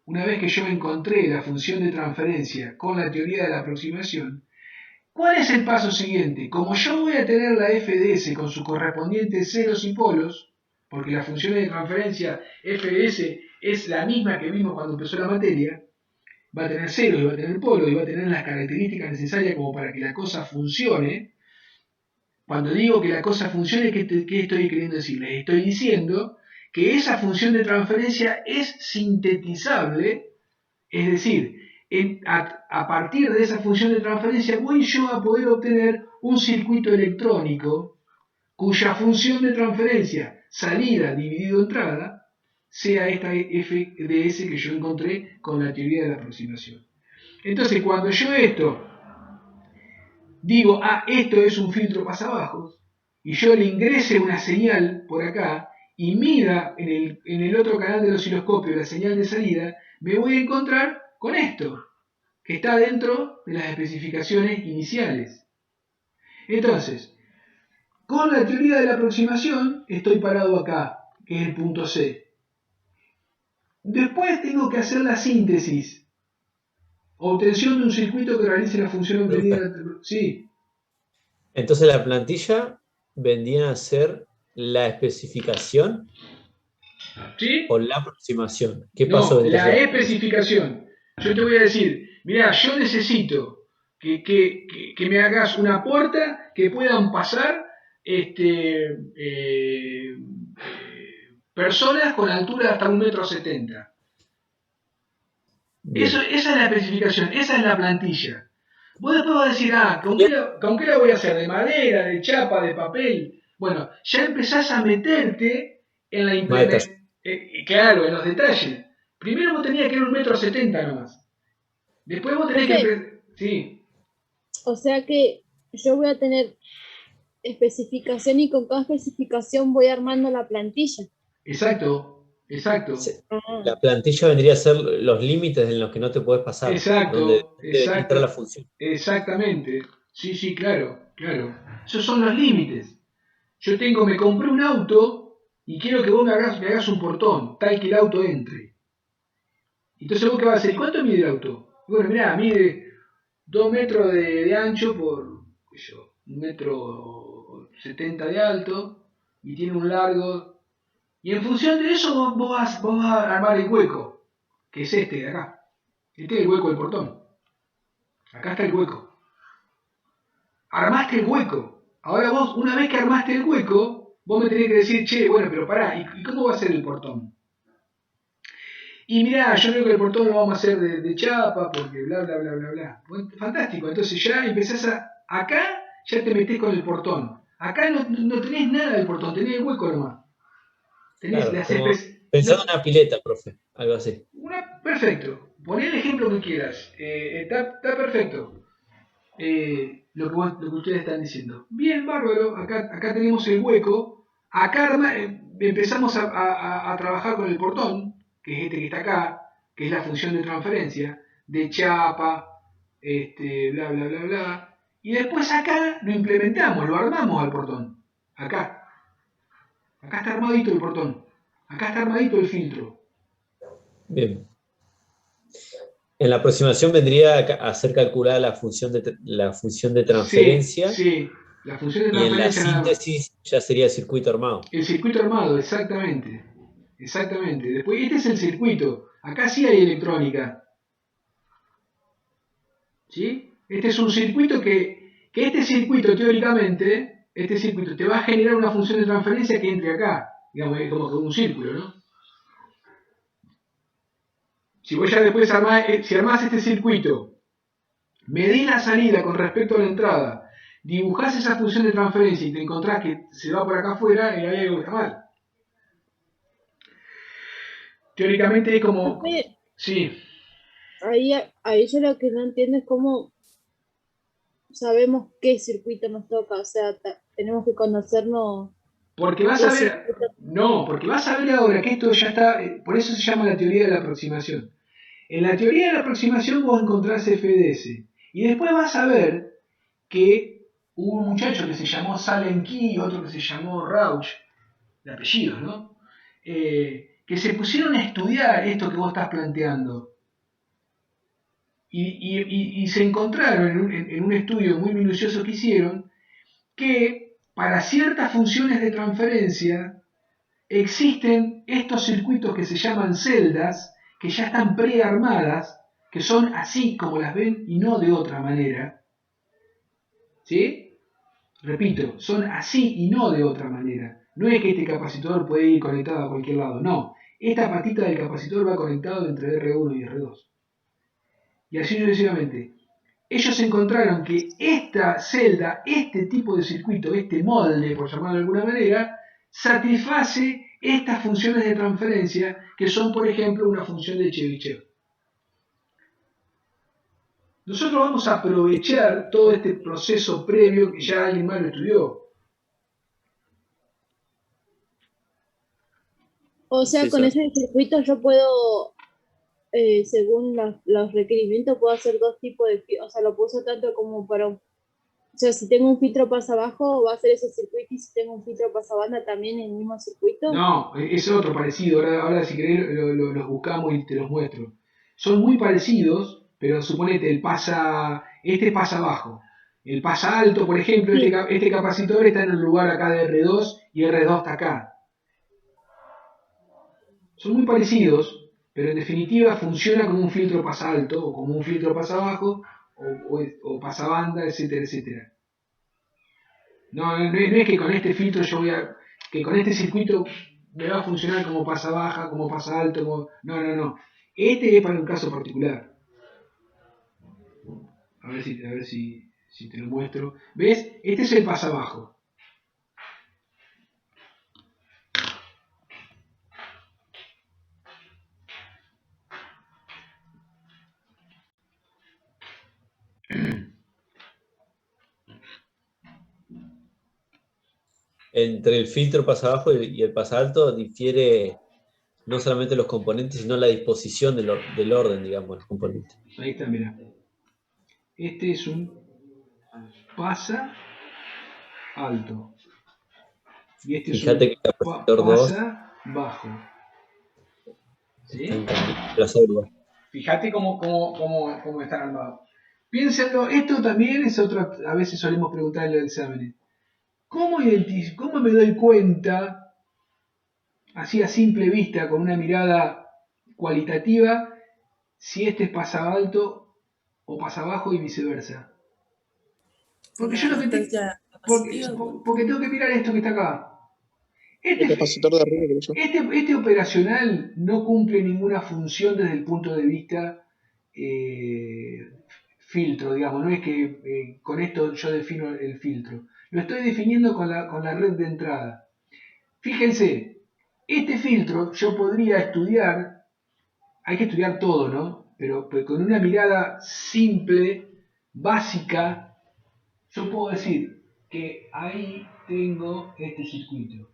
una vez que yo encontré la función de transferencia con la teoría de la aproximación, ¿cuál es el paso siguiente? Como yo voy a tener la FDS con sus correspondientes ceros y polos, porque la función de transferencia FDS es la misma que vimos cuando empezó la materia, va a tener ceros y va a tener polos y va a tener las características necesarias como para que la cosa funcione. Cuando digo que la cosa funcione, ¿qué estoy queriendo decirles? Estoy diciendo que esa función de transferencia es sintetizable, es decir, a partir de esa función de transferencia voy yo a poder obtener un circuito electrónico cuya función de transferencia, salida dividido entrada, sea esta FDS que yo encontré con la teoría de la aproximación. Entonces, cuando yo digo, esto es un filtro pasabajos, y yo le ingrese una señal por acá, y mida en el otro canal del osciloscopio la señal de salida, me voy a encontrar con esto, que está dentro de las especificaciones iniciales. Entonces, con la teoría de la aproximación, estoy parado acá, que es el punto C. Después tengo que hacer la síntesis. Obtención de un circuito que realice la función obtenida. Sí. Entonces la plantilla vendría a ser la especificación, ¿Sí? o la aproximación. ¿Qué No, pasó? la especificación. Yo te voy a decir, mirá, yo necesito que me hagas una puerta que puedan pasar personas con altura de hasta 1,70 m. Esa es la especificación, esa es la plantilla. Vos después vas a decir, ¿con qué la voy a hacer? ¿De madera, de chapa, de papel? Bueno, ya empezás a meterte en la implementación. Claro, en los detalles. Primero vos tenías que ir 1,70 m nomás. Después vos tenés que empezar. Sí. O sea que yo voy a tener especificación y con cada especificación voy armando la plantilla. Exacto. La plantilla vendría a ser los límites en los que no te puedes pasar. Donde debe entrar la función. Exactamente. Sí, claro. Esos son los límites. Me compré un auto y quiero que vos me hagas un portón, tal que el auto entre. Entonces vos qué vas a hacer, ¿cuánto mide el auto? Bueno, mirá, mide 2 metros de ancho por, 1,70 m de alto y tiene un largo. Y en función de eso vos vas a armar el hueco, que es este de acá. Este es el hueco del portón. Acá está el hueco. Armaste el hueco. Ahora vos, una vez que armaste el hueco, vos me tenés que decir, che, bueno, pero pará, ¿y cómo va a ser el portón? Y mirá, yo creo que el portón lo vamos a hacer de chapa, porque bla, bla, bla, bla, bla. Bueno, fantástico, entonces ya empezás acá ya te metés con el portón. Acá no tenés nada del portón, tenés el hueco nomás. Tenés pensando en una pileta, profe, algo así. Perfecto, poné el ejemplo que quieras. Está perfecto. Lo que ustedes están diciendo. Bien, bárbaro, acá tenemos el hueco. Acá empezamos a trabajar con el portón, que es este que está acá, que es la función de transferencia, de chapa, bla, bla, bla, bla. Y después acá lo implementamos, lo armamos al portón. Acá está armadito el portón. Acá está armadito el filtro. Bien. En la aproximación vendría a ser calculada la función de transferencia. Sí, la función de transferencia. Y en la síntesis ya sería el circuito armado. El circuito armado, exactamente. Después, este es el circuito. Acá sí hay electrónica. ¿Sí? Este es un circuito que este circuito, teóricamente, te va a generar una función de transferencia que entre acá. Digamos, es como un círculo, ¿no? Si vos ya después armás este circuito, medís la salida con respecto a la entrada, dibujás esa función de transferencia y te encontrás que se va por acá afuera y hay algo que está mal. Teóricamente es como... Profe, Sí, ahí yo lo que no entiendo es cómo sabemos qué circuito nos toca. O sea, tenemos que conocernos porque vas a los ver... circuitos. No, porque vas a ver ahora que esto ya está... Por eso se llama la teoría de la aproximación. En la teoría de la aproximación vos encontrás FDS. Y después vas a ver que hubo un muchacho que se llamó Salem Key y otro que se llamó Rauch, de apellidos, ¿no? Que se pusieron a estudiar esto que vos estás planteando. Y se encontraron en un estudio muy minucioso que hicieron que para ciertas funciones de transferencia existen estos circuitos que se llaman celdas, que ya están prearmadas, que son así como las ven y no de otra manera. ¿Sí? Repito, son así y no de otra manera. No es que este capacitor puede ir conectado a cualquier lado, no. Esta patita del capacitor va conectado entre R1 y R2. Y así sucesivamente. Ellos encontraron que esta celda, este tipo de circuito, este molde, por llamarlo de alguna manera, satisface estas funciones de transferencia que son, por ejemplo, una función de Chebyshev. Nosotros vamos a aprovechar todo este proceso previo que ya alguien más lo estudió. O sea, Sí, con sí. ese circuito yo puedo, según los requerimientos, puedo hacer dos tipos de filtros. O sea, lo puedo usar tanto como para un... O sea, si tengo un filtro pasa abajo, va a ser ese circuito, y si tengo un filtro pasa banda, también el mismo circuito. No, es otro parecido. Ahora si querés los buscamos y te los muestro. Son muy parecidos, pero suponete, este pasa abajo. El pasa alto, por ejemplo, Sí. este capacitor está en el lugar acá de R2 y R2 está acá. Son muy parecidos, pero en definitiva funciona como un filtro pasa alto, o como un filtro pasa bajo, o pasa banda, etcétera, etcétera. No es que con este filtro que con este circuito me va a funcionar como pasa baja, como pasa alto, no. Este es para un caso particular. A ver si te lo muestro. ¿Ves? Este es el pasa bajo. Entre el filtro pasa abajo y el pasa alto difiere no solamente los componentes, sino la disposición del orden, digamos, de los componentes. Ahí está, mira. Este es un pasa alto. Y este Fíjate es que el capacitor 2 pasa bajo. ¿Sí? están desplazados igual. Fíjate cómo están armados. Piénsenlo, esto también es otro, a veces solemos preguntar en los exámenes. ¿Cómo me doy cuenta, así a simple vista, con una mirada cualitativa, si este es pasa alto o pasa bajo y viceversa? Porque yo lo que Resistencia capacitiva. porque tengo que mirar esto que está acá. El capacitor de arriba, creo yo. Este operacional no cumple ninguna función desde el punto de vista filtro, digamos. No es que con esto yo defino el filtro. Lo estoy definiendo con la red de entrada. Fíjense, este filtro yo podría estudiar, hay que estudiar todo, ¿no? Pero con una mirada simple, básica, yo puedo decir que ahí tengo este circuito.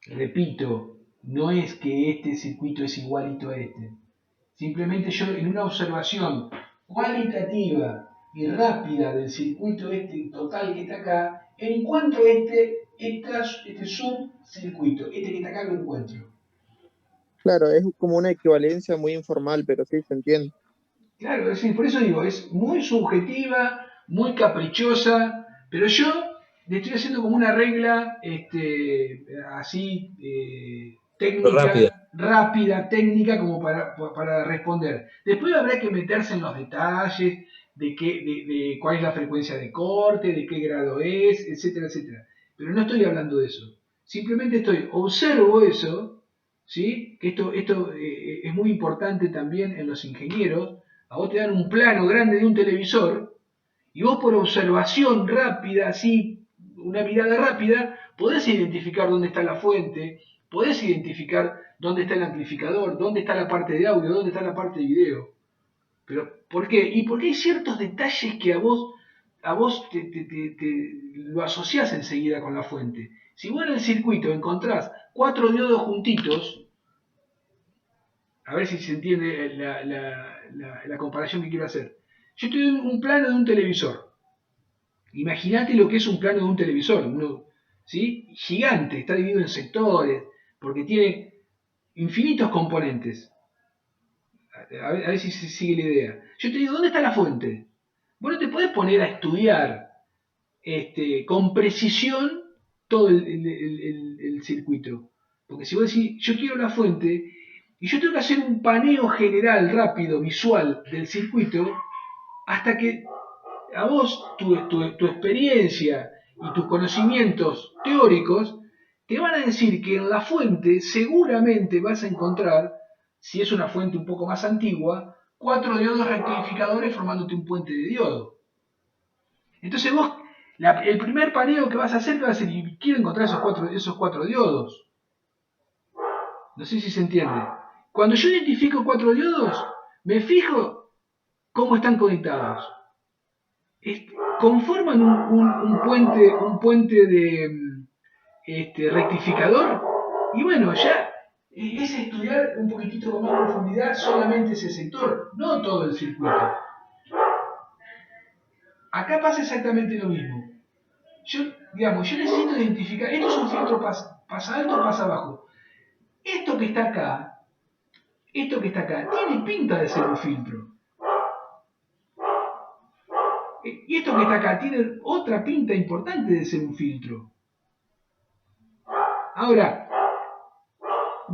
Repito, no es que este circuito es igualito a este. Simplemente yo en una observación cualitativa y rápida del circuito este total que está acá, encuentro este subcircuito, este que está acá lo encuentro. Claro, es como una equivalencia muy informal, pero sí se entiende. Claro, es decir, por eso digo, es muy subjetiva, muy caprichosa, pero yo le estoy haciendo como una regla así técnica, rápida, técnica, como para responder. Después habrá que meterse en los detalles de cuál es la frecuencia de corte, de qué grado es, etcétera, etcétera. Pero no estoy hablando de eso. Simplemente observo eso, ¿sí? Que esto es muy importante también en los ingenieros, a vos te dan un plano grande de un televisor, y vos por observación rápida, así, una mirada rápida, podés identificar dónde está la fuente, podés identificar dónde está el amplificador, dónde está la parte de audio, dónde está la parte de video. Pero, ¿por qué? Y porque hay ciertos detalles que a vos te lo asociás enseguida con la fuente. Si vos en el circuito encontrás 4 diodos juntitos, a ver si se entiende la comparación que quiero hacer. Yo te doy un plano de un televisor. Imagínate lo que es un plano de un televisor, ¿sí? Gigante, está dividido en sectores, porque tiene infinitos componentes. A ver si se sigue la idea. Yo te digo, ¿dónde está la fuente? Vos no te podés poner a estudiar con precisión todo el circuito. Porque si vos decís, yo quiero la fuente, y yo tengo que hacer un paneo general, rápido, visual del circuito, hasta que a vos, tu experiencia y tus conocimientos teóricos te van a decir que en la fuente seguramente vas a encontrar, si es una fuente un poco más antigua, 4 diodos rectificadores formándote un puente de diodo. Entonces vos, el primer paneo que vas a hacer, te va a decir, quiero encontrar esos cuatro diodos. No sé si se entiende. Cuando yo identifico 4 diodos, me fijo cómo están conectados. Conforman un puente de rectificador, y bueno, ya es estudiar un poquitito con más profundidad solamente ese sector, no todo el circuito. Acá pasa exactamente lo mismo. Yo necesito identificar, esto es un filtro pasa alto o pasa bajo. Esto que está acá, tiene pinta de ser un filtro. Y esto que está acá tiene otra pinta importante de ser un filtro. Ahora,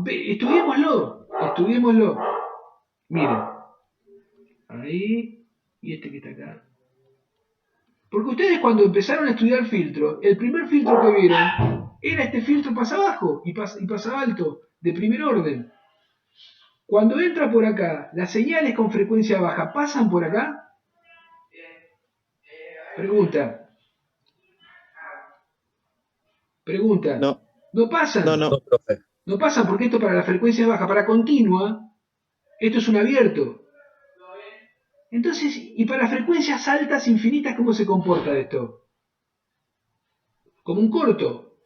estudiémoslo. Miren, ahí, y este que está acá. Porque ustedes cuando empezaron a estudiar filtro, el primer filtro que vieron era este filtro pasa bajo y pasa alto, de primer orden. Cuando entra por acá, las señales con frecuencia baja pasan por acá. Pregunta. No. No pasan. No. No pasan porque esto para la frecuencia baja, para continua, esto es un abierto. Entonces, y para frecuencias altas infinitas, ¿cómo se comporta esto? Como un corto.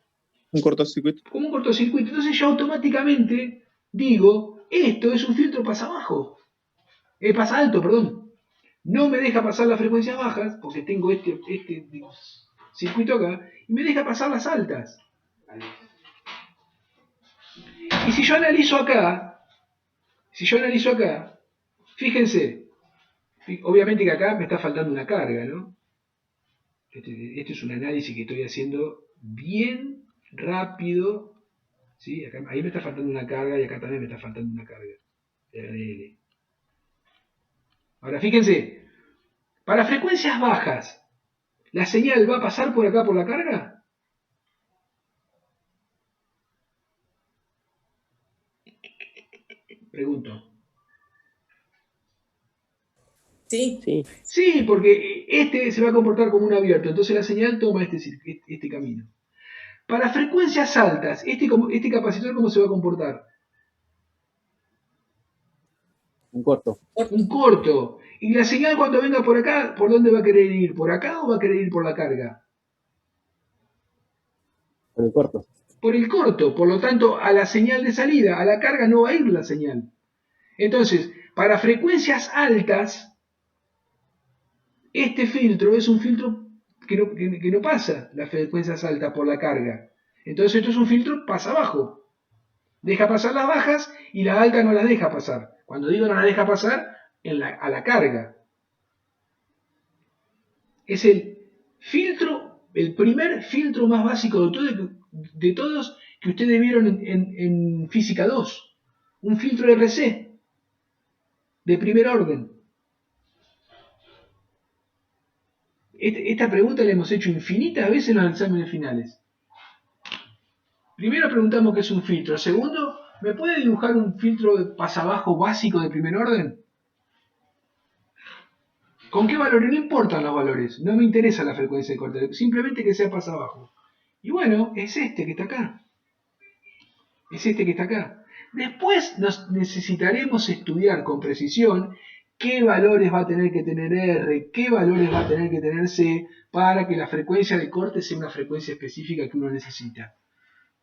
Un cortocircuito. Como un cortocircuito. Entonces yo automáticamente digo, esto es un filtro pasa alto, perdón. No me deja pasar las frecuencias bajas, porque tengo este circuito acá, y me deja pasar las altas. Y si yo analizo acá, fíjense, obviamente que acá me está faltando una carga, ¿no? Este es un análisis que estoy haciendo bien rápido, ¿sí? Ahí me está faltando una carga y acá también me está faltando una carga. Ahora fíjense, para frecuencias bajas, ¿la señal va a pasar por acá por la carga? Pregunto. Sí. Sí, porque este se va a comportar como un abierto, entonces la señal toma este camino. Para frecuencias altas, este capacitor, ¿cómo se va a comportar? Un corto. Un corto. Y la señal cuando venga por acá, ¿por dónde va a querer ir? ¿Por acá o va a querer ir por la carga? Por el corto. Por el corto, por lo tanto, a la señal de salida, a la carga no va a ir la señal. Entonces, para frecuencias altas, este filtro es un filtro que no pasa las frecuencias altas por la carga. Entonces esto es un filtro pasa bajo. Deja pasar las bajas y la alta no las deja pasar. Cuando digo no las deja pasar, a la carga. Es el primer filtro más básico de todos que ustedes vieron en Física 2. Un filtro RC de primer orden. Esta pregunta la hemos hecho infinitas veces en los exámenes finales. Primero preguntamos qué es un filtro. Segundo, ¿me puede dibujar un filtro de pasabajo básico de primer orden? ¿Con qué valores? No importan los valores, no me interesa la frecuencia de corte, simplemente que sea pasa abajo. Y bueno, es este que está acá. Es este que está acá. Después necesitaremos estudiar con precisión qué valores va a tener que tener R, qué valores va a tener que tener C, para que la frecuencia de corte sea una frecuencia específica que uno necesita.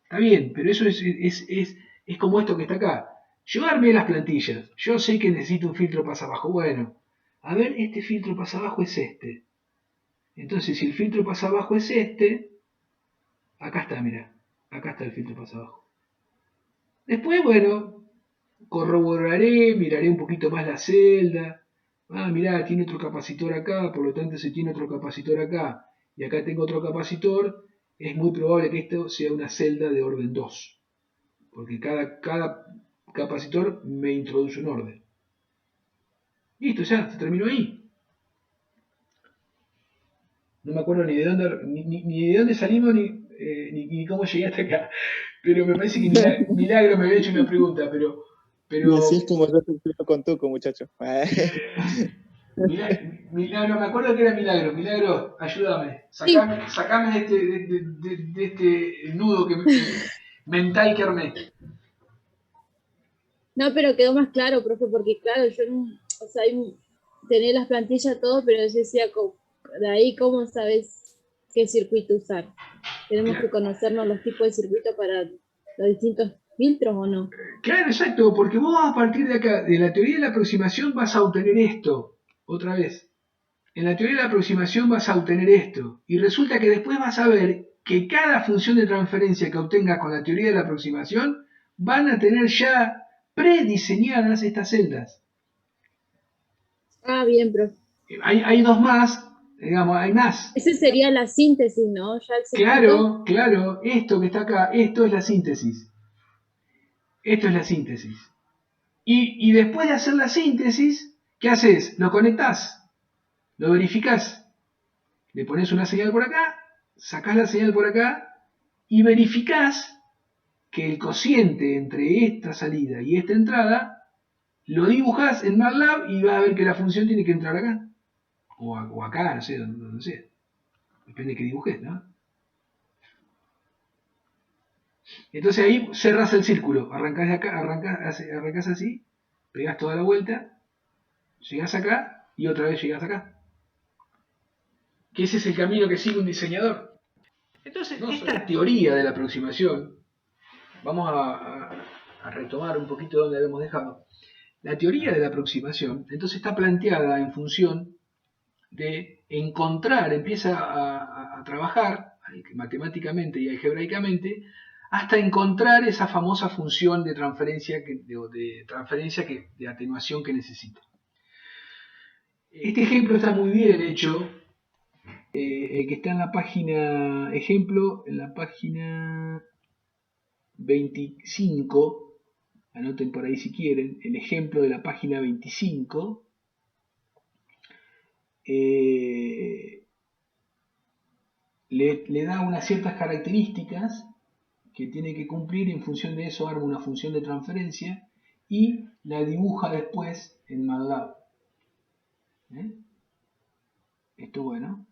Está bien, pero eso es como esto que está acá. Yo armé las plantillas, yo sé que necesito un filtro pasa abajo. Bueno, a ver, este filtro pasa abajo es este. Entonces, si el filtro pasa abajo es este, acá está, mira, acá está el filtro pasa abajo. Después, bueno, corroboraré, miraré un poquito más la celda. Ah, mirá, tiene otro capacitor acá, por lo tanto, si tiene otro capacitor acá y acá tengo otro capacitor, es muy probable que esto sea una celda de orden 2. Porque cada capacitor me introduce un orden. Listo, ya, se terminó ahí. No me acuerdo ni de dónde salimos ni cómo llegué hasta acá. Pero me parece que Milagro me había hecho una pregunta, pero Y así es como yo te explico con Tuco, muchachos. Milagro, me acuerdo que era Milagro. Milagro, ayúdame. Sacame de este nudo mental que armé. No, pero quedó más claro, profe, porque claro, yo o sea, tenía las plantillas todo, pero yo decía, de ahí, ¿cómo sabes qué circuito usar? ¿Tenemos que conocernos los tipos de circuitos para los distintos filtros o no? Claro, exacto, porque vos a partir de acá, de la teoría de la aproximación, vas a obtener esto, otra vez. En la teoría de la aproximación vas a obtener esto, y resulta que después vas a ver que cada función de transferencia que obtengas con la teoría de la aproximación van a tener ya prediseñadas estas celdas. Ah, bien, profe. Hay dos más, digamos, hay más. Esa sería la síntesis, ¿no? Ya el circuito. Claro, esto que está acá, esto es la síntesis. Esto es la síntesis. Y después de hacer la síntesis, ¿qué haces? Lo conectás, lo verificás. Le pones una señal por acá, sacás la señal por acá y verificás que el cociente entre esta salida y esta entrada lo dibujás en MATLAB y vas a ver que la función tiene que entrar acá. O acá, no sé, donde sea. Depende de qué dibujes, ¿no? Entonces ahí cerrás el círculo. Arrancás de acá, arrancás así, pegás toda la vuelta, llegás acá y otra vez llegás acá. Que ese es el camino que sigue un diseñador. Entonces, esta teoría de la aproximación, vamos a retomar un poquito donde habíamos dejado. La teoría de la aproximación, entonces, está planteada en función de encontrar, empieza a trabajar matemáticamente y algebraicamente hasta encontrar esa famosa función de transferencia, de atenuación que necesita. Este ejemplo está muy bien hecho, el que está en la página, ejemplo, en la página 25, anoten por ahí si quieren, el ejemplo de la página 25, le da unas ciertas características que tiene que cumplir, en función de eso arma una función de transferencia y la dibuja después en MATLAB. Esto bueno.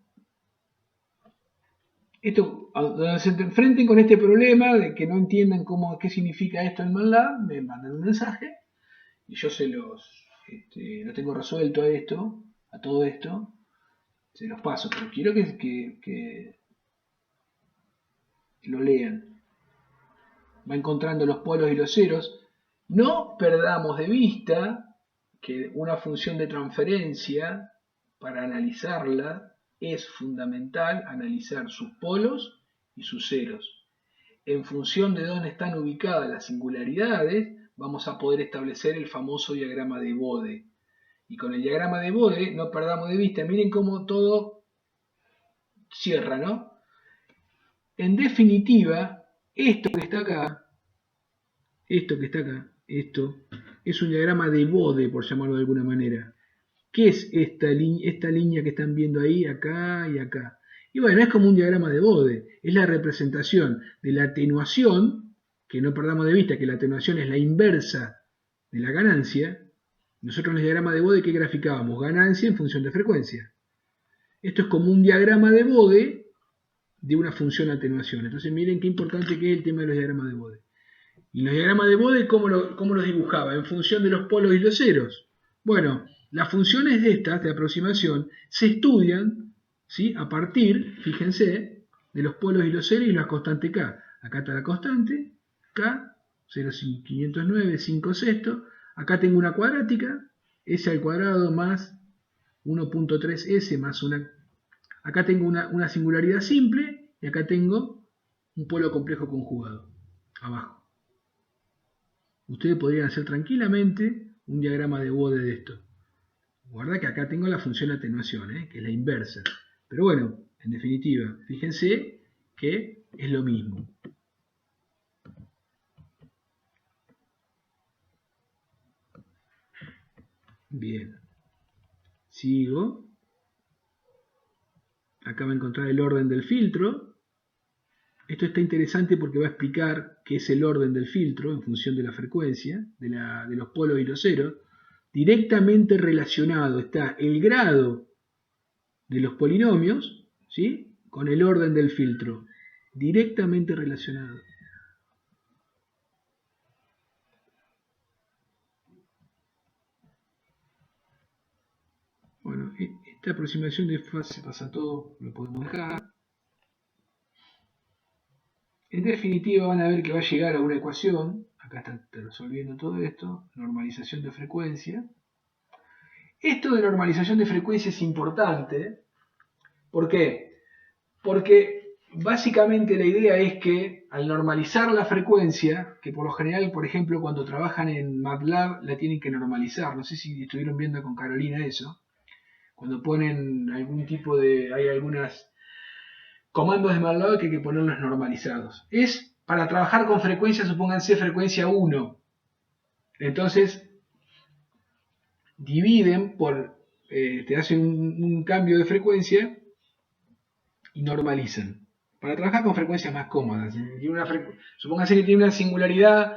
Cuando se enfrenten con este problema de que no entiendan qué significa esto en MATLAB, me mandan un mensaje y yo lo tengo resuelto a todo esto, se los paso, pero quiero que lo lean. Va encontrando los polos y los ceros. No perdamos de vista que una función de transferencia, para analizarla, es fundamental analizar sus polos y sus ceros. En función de dónde están ubicadas las singularidades, vamos a poder establecer el famoso diagrama de Bode. Y con el diagrama de Bode, no perdamos de vista, miren cómo todo cierra, ¿no? En definitiva, esto que está acá, esto es un diagrama de Bode, por llamarlo de alguna manera. ¿Qué es esta línea que están viendo ahí, acá y acá? Y bueno, es como un diagrama de Bode. Es la representación de la atenuación, que no perdamos de vista que la atenuación es la inversa de la ganancia, Nosotros en el diagrama de Bode, ¿qué graficábamos? Ganancia en función de frecuencia. Esto es como un diagrama de Bode de una función atenuación. Entonces miren qué importante que es el tema de los diagramas de Bode. Y los diagramas de Bode, ¿cómo los dibujaba? En función de los polos y los ceros. Bueno, las funciones de estas, de aproximación, se estudian, ¿sí?, a partir, fíjense, de los polos y los ceros y la constante K. Acá está la constante, K, 0,509, 5 sextos. Acá tengo una cuadrática, S al cuadrado más 1.3S más una... Acá tengo una singularidad simple y acá tengo un polo complejo conjugado, abajo. Ustedes podrían hacer tranquilamente un diagrama de Bode de esto. Guarda que acá tengo la función atenuación, que es la inversa. Pero bueno, en definitiva, fíjense que es lo mismo. Bien. Sigo. Acá va a encontrar el orden del filtro. Esto está interesante porque va a explicar qué es el orden del filtro en función de la frecuencia, de los polos y los ceros. Directamente relacionado está el grado de los polinomios, ¿sí?, con el orden del filtro. Directamente relacionado. Bueno, esta aproximación de fase pasa todo, lo podemos dejar. En definitiva van a ver que va a llegar a una ecuación, acá está resolviendo todo esto, normalización de frecuencia. Esto de normalización de frecuencia es importante. ¿Por qué? Porque básicamente la idea es que al normalizar la frecuencia, que por lo general, por ejemplo, cuando trabajan en MATLAB la tienen que normalizar, no sé si estuvieron viendo con Carolina eso, cuando ponen algún tipo de... hay algunos comandos de MATLAB que hay que ponerlos normalizados. Es para trabajar con frecuencia, supónganse frecuencia 1. Entonces, dividen por... te hacen un cambio de frecuencia y normalizan. Para trabajar con frecuencias más cómodas. Supónganse que tiene una singularidad,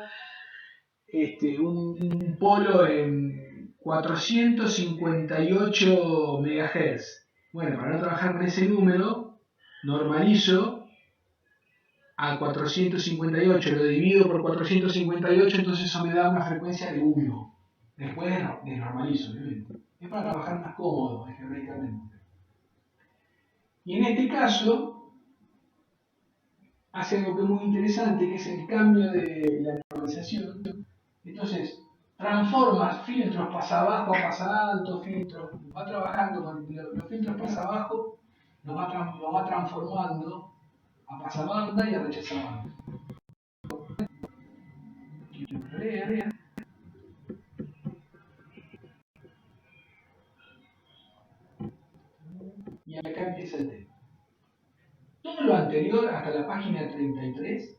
un polo en 458 MHz. Bueno, para no trabajar con ese número, normalizo a 458, lo divido por 458, entonces eso me da una frecuencia de 1. Después desnormalizo. Es para trabajar más cómodo, geométricamente. Y en este caso, hace algo que es muy interesante, que es el cambio de la normalización. Entonces, transformas filtros pasa abajo a pasa alto, filtros, va trabajando con los filtros pasa abajo, lo va transformando a pasabanda y a rechazabanda. Y acá empieza el tema. Todo lo anterior, hasta la página 33,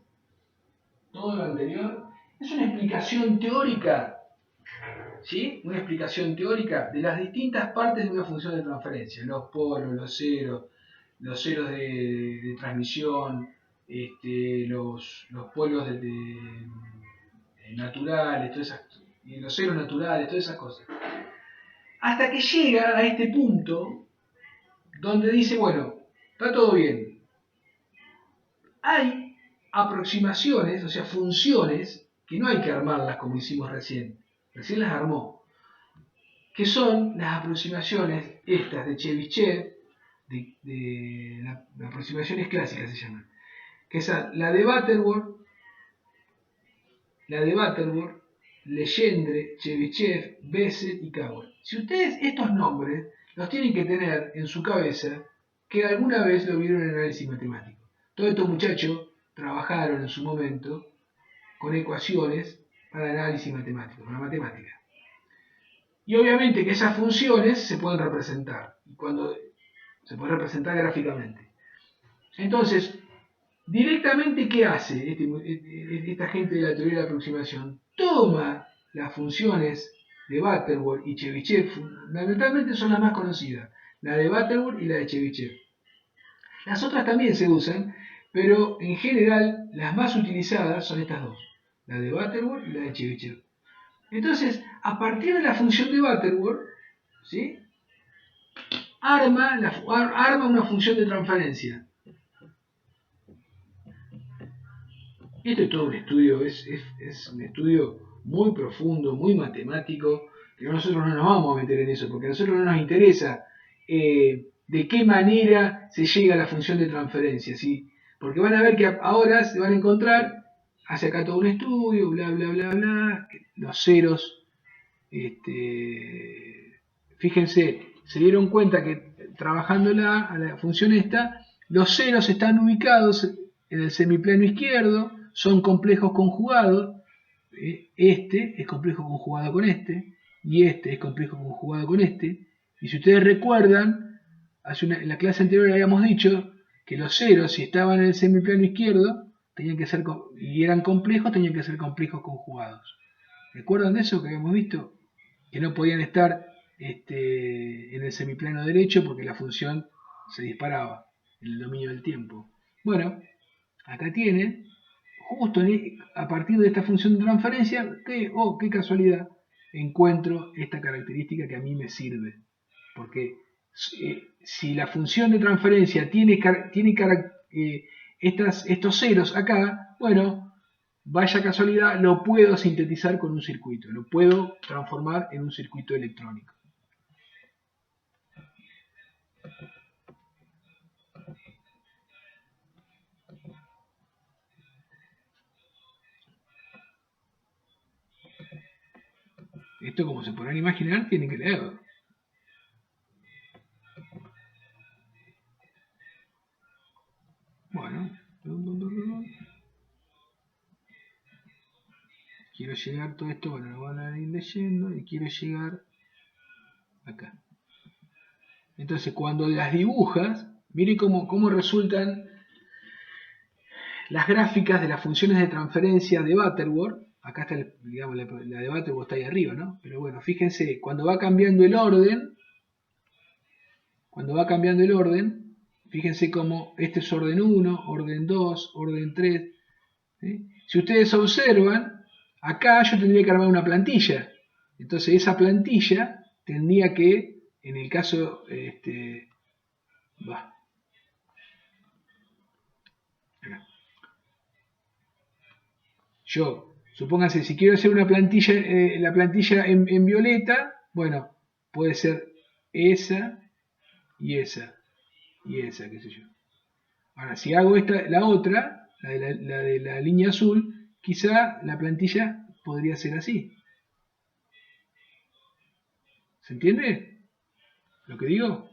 todo lo anterior, es una explicación teórica, ¿sí? Una explicación teórica de las distintas partes de una función de transferencia. Los polos, los ceros de transmisión, los polos naturales, todas esas, y los ceros naturales, todas esas cosas. Hasta que llega a este punto donde dice, bueno, está todo bien. Hay aproximaciones, o sea, funciones, que no hay que armarlas como hicimos recién. Recién las armó. Que son las aproximaciones estas de Chebyshev, las aproximaciones clásicas se llaman. Que son la de Butterworth, Legendre, Chebyshev, Bessel y Cowell. Si ustedes estos nombres los tienen que tener en su cabeza, que alguna vez lo vieron en análisis matemático. Todos estos muchachos trabajaron en su momento con ecuaciones para análisis matemático, para matemática. Y obviamente que esas funciones se pueden representar, se pueden representar gráficamente. Entonces, directamente, ¿qué hace esta gente de la teoría de la aproximación? Toma las funciones de Butterworth y Chebyshev, fundamentalmente son las más conocidas, la de Butterworth y la de Chebyshev. Las otras también se usan, pero en general las más utilizadas son estas dos, la de Butterworth y la de Chebyshev. Entonces, a partir de la función de Butterworth, ¿sí? arma una función de transferencia. Esto es todo un estudio, es un estudio muy profundo, muy matemático, pero nosotros no nos vamos a meter en eso, porque a nosotros no nos interesa de qué manera se llega a la función de transferencia, ¿sí? Porque van a ver que ahora se van a encontrar, hace acá todo un estudio, bla, bla, bla, bla, los ceros, fíjense, se dieron cuenta que trabajando a la función esta, los ceros están ubicados en el semiplano izquierdo, son complejos conjugados, este es complejo conjugado con este, y este es complejo conjugado con este, y si ustedes recuerdan, en la clase anterior habíamos dicho que los ceros, si estaban en el semiplano izquierdo, tenían que ser, y eran complejos, tenían que ser complejos conjugados. ¿Recuerdan de eso que habíamos visto? Que no podían estar en el semiplano derecho porque la función se disparaba en el dominio del tiempo. Bueno, acá tienen, justo a partir de esta función de transferencia, qué casualidad, encuentro esta característica que a mí me sirve. Porque si la función de transferencia tiene estos ceros acá, bueno, vaya casualidad, lo puedo sintetizar con un circuito, lo puedo transformar en un circuito electrónico. Esto, como se podrán imaginar, tienen que leerlo. Bueno, quiero llegar todo esto, bueno, lo van a ir leyendo y quiero llegar acá. Entonces, cuando las dibujas, miren cómo resultan las gráficas de las funciones de transferencia de Butterworth. Acá está, digamos, la de Butterworth está ahí arriba, ¿no? Pero bueno, fíjense, cuando va cambiando el orden, fíjense cómo este es orden 1, orden 2, orden 3. ¿Sí? Si ustedes observan, acá yo tendría que armar una plantilla. Entonces esa plantilla tendría que, en el caso, yo, supónganse, si quiero hacer una plantilla, la plantilla en violeta, bueno, puede ser esa y esa y esa, qué sé yo. Ahora, si hago la otra, la de la línea azul, quizá la plantilla podría ser así. ¿Se entiende lo que digo?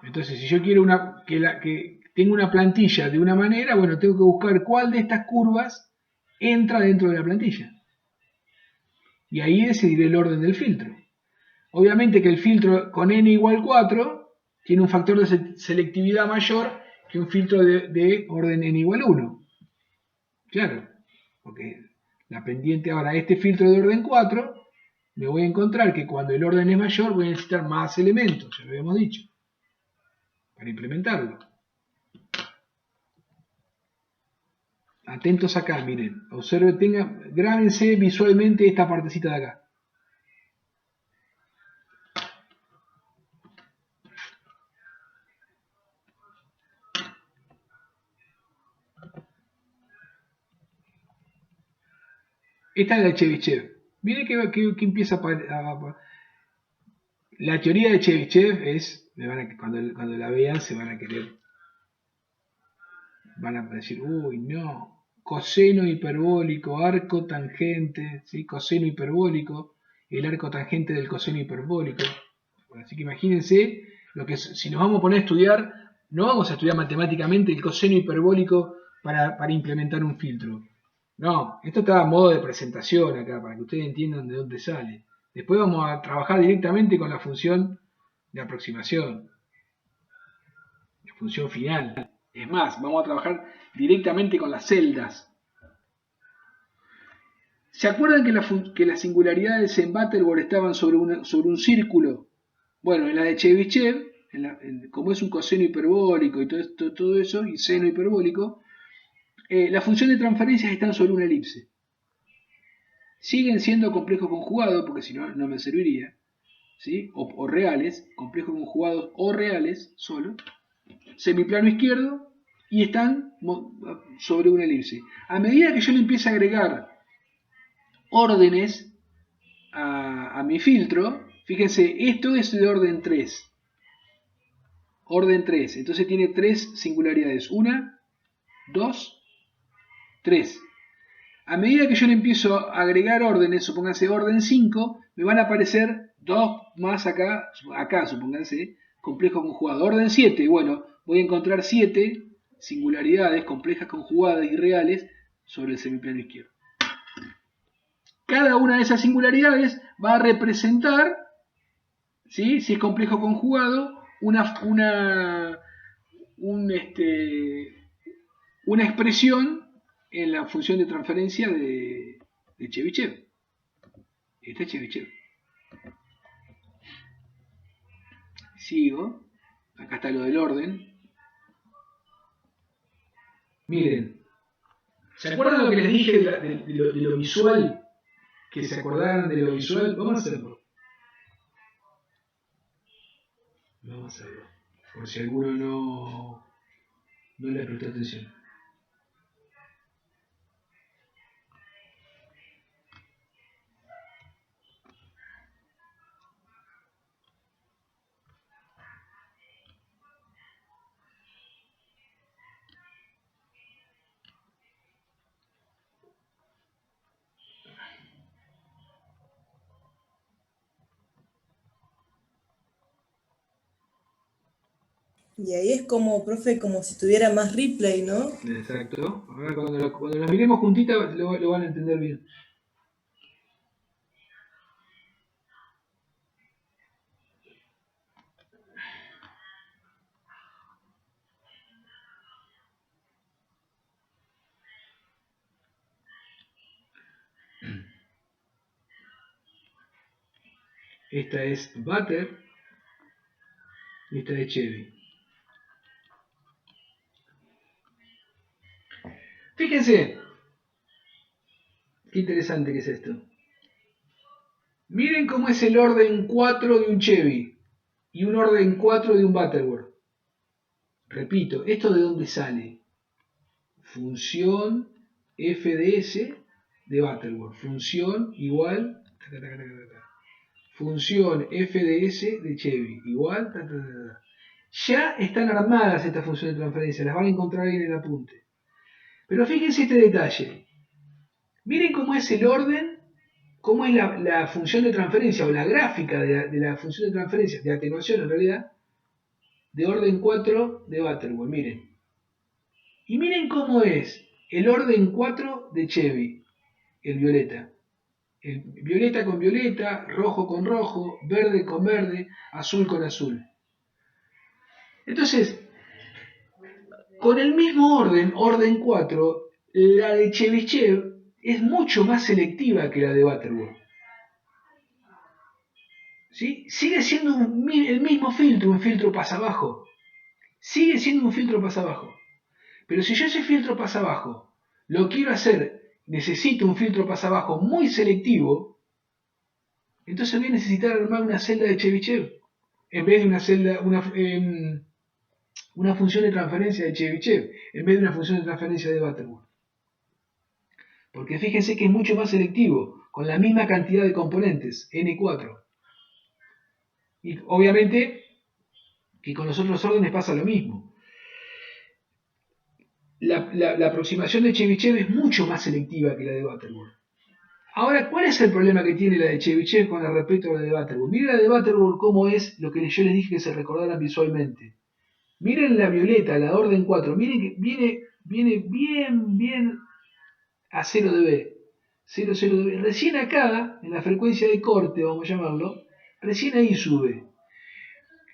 Entonces, si yo quiero que tenga una plantilla de una manera, bueno, tengo que buscar cuál de estas curvas entra dentro de la plantilla. Y ahí decidiré el orden del filtro. Obviamente que el filtro con n igual 4 tiene un factor de selectividad mayor que un filtro de orden n igual 1. Claro, porque la pendiente ahora, este filtro de orden 4, me voy a encontrar que cuando el orden es mayor voy a necesitar más elementos, ya lo habíamos dicho, para implementarlo. Atentos acá, miren, observen, grábense visualmente esta partecita de acá. Esta es la de Chebyshev. Miren que empieza a... La teoría de Chebyshev es, cuando la vean se van a querer, van a decir, uy, no, coseno hiperbólico, arco tangente, ¿sí? Coseno hiperbólico, el arco tangente del coseno hiperbólico. Así que imagínense, si nos vamos a poner a estudiar, no vamos a estudiar matemáticamente el coseno hiperbólico para implementar un filtro. No, esto está a modo de presentación acá, para que ustedes entiendan de dónde sale. Después vamos a trabajar directamente con la función de aproximación, la función final. Es más, vamos a trabajar directamente con las celdas. ¿Se acuerdan que las singularidades en Butterworth estaban sobre un círculo? Bueno, en la de Chebyshev, como es un coseno hiperbólico y todo eso, y seno hiperbólico, la función de transferencias está sobre una elipse. siguen siendo complejos conjugados, porque si no, no me serviría, ¿sí? O reales, complejos conjugados o reales, solo, semiplano izquierdo, y están sobre una elipse. A medida que yo le empiezo a agregar órdenes a mi filtro, fíjense, esto es de orden 3. Orden 3, entonces tiene 3 singularidades. 1, 2, 3. A medida que yo le empiezo a agregar órdenes, supónganse orden 5, me van a aparecer 2 más acá, supónganse, complejo conjugado. Orden 7, bueno, voy a encontrar 7 singularidades complejas conjugadas y reales sobre el semiplano izquierdo. Cada una de esas singularidades va a representar, ¿sí? Si es complejo conjugado, una expresión en la función de transferencia de Chebyshev. Este es Chebyshev. Sigo. Acá está lo del orden. Miren. ¿Se acuerdan lo que les dije de lo visual? Que se acordaran de lo visual. Vamos a hacerlo. Vamos a hacerlo. Por si alguno no le prestó atención. Y ahí es como, profe, como si tuviera más replay, ¿no? Exacto. Ahora cuando los miremos juntitas lo van a entender bien. Esta es Butter y esta es Chevy. Fíjense, qué interesante que es esto. Miren cómo es el orden 4 de un Chevy y un orden 4 de un Butterworth. Repito, ¿esto de dónde sale? Función FDS de Butterworth. Función igual... Función FDS de Chevy igual... Ya están armadas estas funciones de transferencia, las van a encontrar ahí en el apunte. Pero fíjense este detalle. Miren cómo es el orden, cómo es la función de transferencia o la gráfica de la función de transferencia, de atenuación en realidad, de orden 4 de Butterworth. Miren. Y miren cómo es el orden 4 de Chevy, el violeta. El violeta con violeta, rojo con rojo, verde con verde, azul con azul. Entonces, con el mismo orden, orden 4, la de Chebyshev es mucho más selectiva que la de Butterworth. ¿Sí? Sigue siendo el mismo filtro, un filtro pasabajo. Sigue siendo un filtro pasabajo. Pero si yo ese filtro pasabajo lo quiero hacer, necesito un filtro pasabajo muy selectivo, entonces voy a necesitar armar una celda de Chebyshev en vez de una celda, una función de transferencia de Chebyshev en vez de una función de transferencia de Butterworth. Porque fíjense que es mucho más selectivo, con la misma cantidad de componentes, N4. Y obviamente que con los otros órdenes pasa lo mismo. La aproximación de Chebyshev es mucho más selectiva que la de Butterworth. Ahora, ¿cuál es el problema que tiene la de Chebyshev con respecto a la de Butterworth? Miren la de Butterworth cómo es lo que yo les dije que se recordaran visualmente. Miren la violeta, la orden 4. Miren que viene bien a 0 dB. 0 dB. Recién acá, en la frecuencia de corte, vamos a llamarlo, recién ahí sube.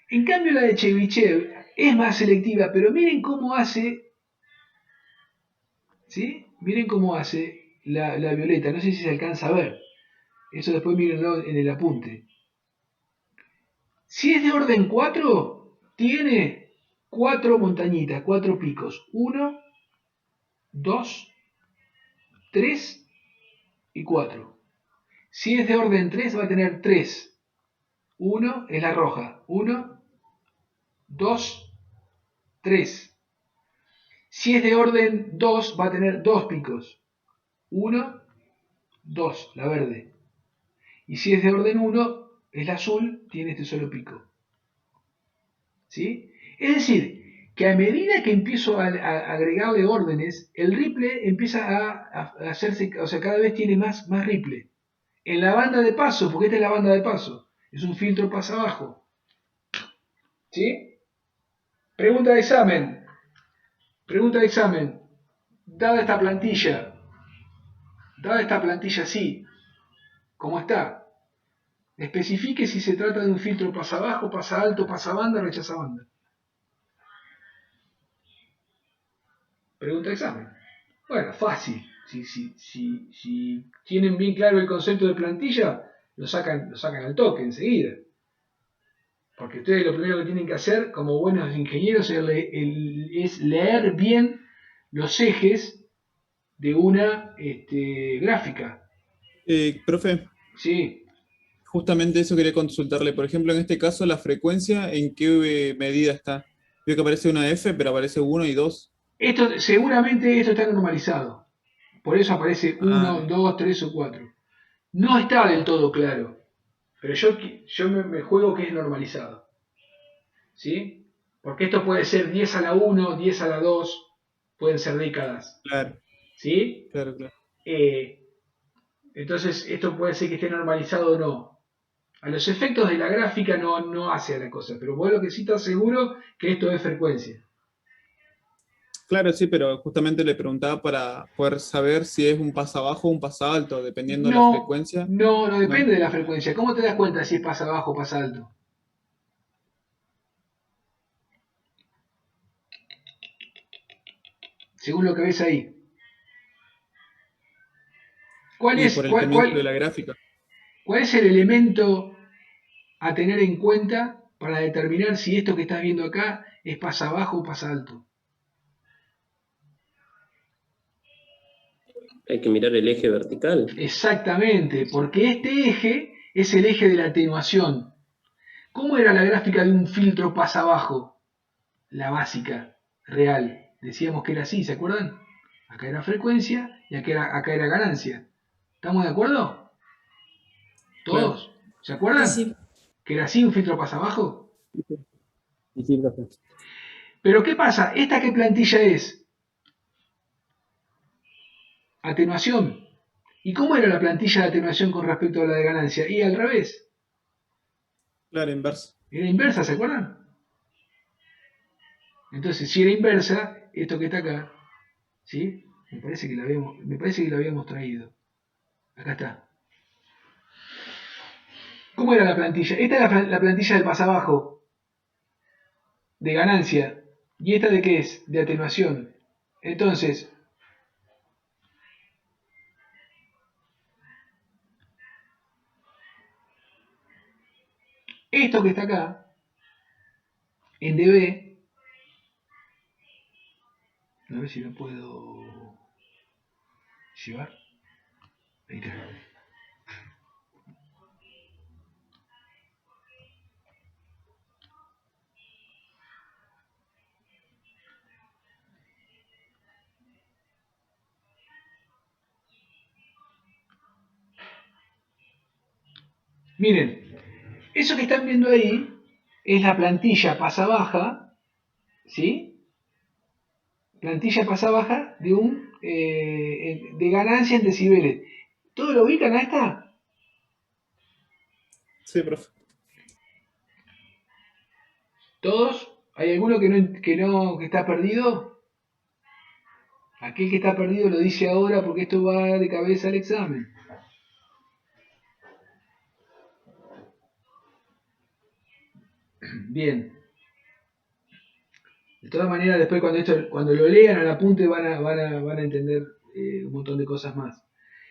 En cambio la de Chebyshev es más selectiva, pero miren cómo hace, ¿sí? Miren cómo hace la violeta. No sé si se alcanza a ver. Eso después mírenlo en el apunte. Si es de orden 4, tiene 4 montañitas, 4 picos. 1, 2, 3 y 4. Si es de orden 3, va a tener 3. 1 es la roja. 1, 2, 3. Si es de orden 2, va a tener 2 picos. 1, 2, la verde. Y si es de orden 1, el azul tiene este solo pico. ¿Sí? Es decir, que a medida que empiezo a agregarle órdenes, el ripple empieza a hacerse, o sea, cada vez tiene más ripple. En la banda de paso, porque esta es la banda de paso, es un filtro pasa abajo. ¿Sí? Pregunta de examen. Pregunta de examen. Dada esta plantilla así, como está, especifique si se trata de un filtro pasa abajo, pasa alto, pasa banda, rechaza banda. Pregunta de examen. Bueno, fácil. Si tienen bien claro el concepto de plantilla, lo sacan al toque enseguida. Porque ustedes lo primero que tienen que hacer como buenos ingenieros es leer bien los ejes de una gráfica. Profe, Sí. justamente eso quería consultarle. Por ejemplo, en este caso, la frecuencia, ¿en qué medida está? Veo que aparece una F, pero aparece 1 y 2. Seguramente esto está normalizado. Por eso aparece 1, 2, 3 o 4. No está del todo claro. Pero yo me juego que es normalizado. ¿Sí? Porque esto puede ser 10 a la 1, 10 a la 2, pueden ser décadas. Claro. ¿Sí? Claro. Entonces, esto puede ser que esté normalizado o no. A los efectos de la gráfica no hace a la cosa, pero vos lo que sí estás seguro que esto es frecuencia. Claro, sí, pero justamente le preguntaba para poder saber si es un pasa abajo o un pasa alto, dependiendo de la frecuencia. No depende de la frecuencia. ¿Cómo te das cuenta si es pasa abajo o pasa alto? Según lo que ves ahí. ¿Cuál es el comienzo de la gráfica. ¿Cuál es el elemento a tener en cuenta para determinar si esto que estás viendo acá es pasa abajo o pasa alto? Hay que mirar el eje vertical. Exactamente, porque este eje es el eje de la atenuación. ¿Cómo era la gráfica de un filtro pasa abajo? La básica, real. Decíamos que era así, ¿se acuerdan? Acá era frecuencia y acá era ganancia. ¿Estamos de acuerdo? ¿Todos? Claro. ¿Se acuerdan? Sí. ¿Que era así un filtro pasa abajo? Sí, profe. Pero ¿qué pasa? ¿Esta qué plantilla es? Atenuación. ¿Y cómo era la plantilla de atenuación con respecto a la de ganancia? Y al revés. Claro, inversa. Era inversa, ¿se acuerdan? Entonces, si era inversa, esto que está acá, ¿sí? Me parece que la habíamos traído. Acá está. ¿Cómo era la plantilla? Esta es la plantilla del pasabajo, de ganancia. ¿Y esta de qué es? De atenuación. Entonces, esto que está acá, en dB, a ver si lo puedo llevar. Ahí está. Miren, eso que están viendo ahí es la plantilla pasa-baja, ¿sí? Plantilla pasa-baja de ganancia en decibeles. ¿Todo lo ubican a esta? Sí, profe. ¿Todos? ¿Hay alguno que está perdido? Aquel que está perdido lo dice ahora porque esto va de cabeza al examen. Bien. De todas maneras, después cuando lo lean al apunte van a entender un montón de cosas más.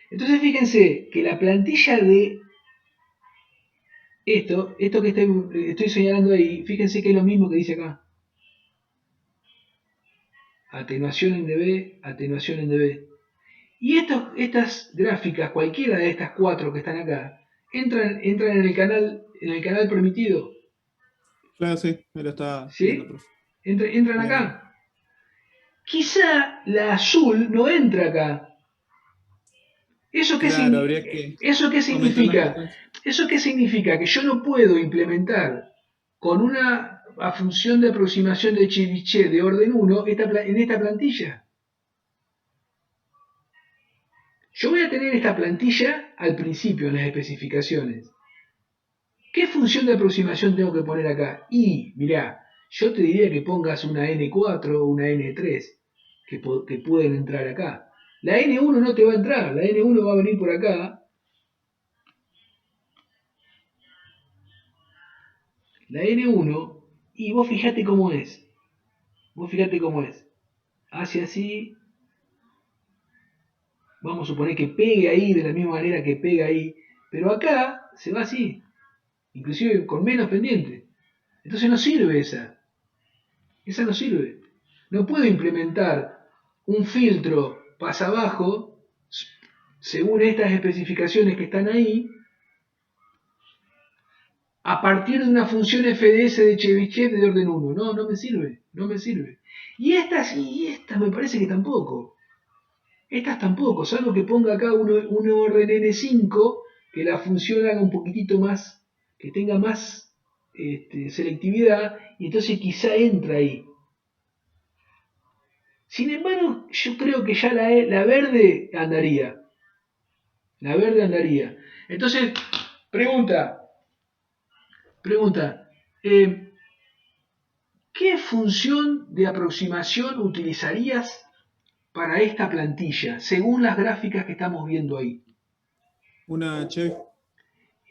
Entonces fíjense que la plantilla de esto que estoy señalando ahí, fíjense que es lo mismo que dice acá. Atenuación en dB, atenuación en dB. Y estas gráficas, cualquiera de estas 4 que están acá, entran en el canal permitido. Claro, sí, me lo está ¿Sí? viendo, profe. Entran acá. Quizá la azul no entra acá. ¿Eso qué, Claro, habría que ¿Eso qué aumentar la significa? frecuencia. ¿Eso qué significa? Que yo no puedo implementar con una función de aproximación de Chebyshev de orden 1 en esta plantilla. Yo voy a tener esta plantilla al principio en las especificaciones. ¿Qué función de aproximación tengo que poner acá? Y, mirá, yo te diría que pongas una N4 o una N3 que pueden entrar acá. La N1 no te va a entrar, la N1 va a venir por acá. La N1, y vos fijate cómo es. Vos fijate cómo es. Hace así. Vamos a suponer que pegue ahí de la misma manera que pega ahí. Pero acá se va así. Inclusive con menos pendiente. Entonces no sirve esa. Esa no sirve. No puedo implementar un filtro pasa abajo según estas especificaciones que están ahí a partir de una función FDS de Chebyshev de orden 1. No, no me sirve. No me sirve. Y estas me parece que tampoco. Estas tampoco, salvo que ponga acá un orden N5 que la función haga un poquitito más, que tenga más selectividad, y entonces quizá entra ahí. Sin embargo, yo creo que ya la verde andaría. La verde andaría. Entonces, pregunta, ¿qué función de aproximación utilizarías para esta plantilla, según las gráficas que estamos viendo ahí? Una Chevy.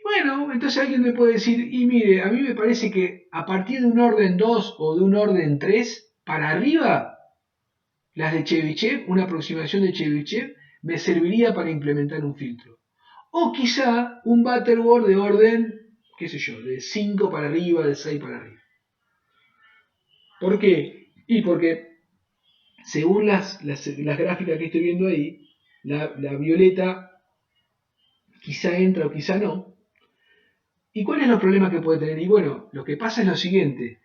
Bueno, entonces alguien me puede decir, y mire, a mí me parece que a partir de un orden 2 o de un orden 3 para arriba, las de Chebyshev, una aproximación de Chebyshev, me serviría para implementar un filtro. O quizá un Butterworth de orden, qué sé yo, de 5 para arriba, de 6 para arriba. ¿Por qué? Y porque según las gráficas que estoy viendo ahí, la violeta quizá entra o quizá no. ¿Y cuál es los problemas que puede tener? Y bueno, lo que pasa es lo siguiente.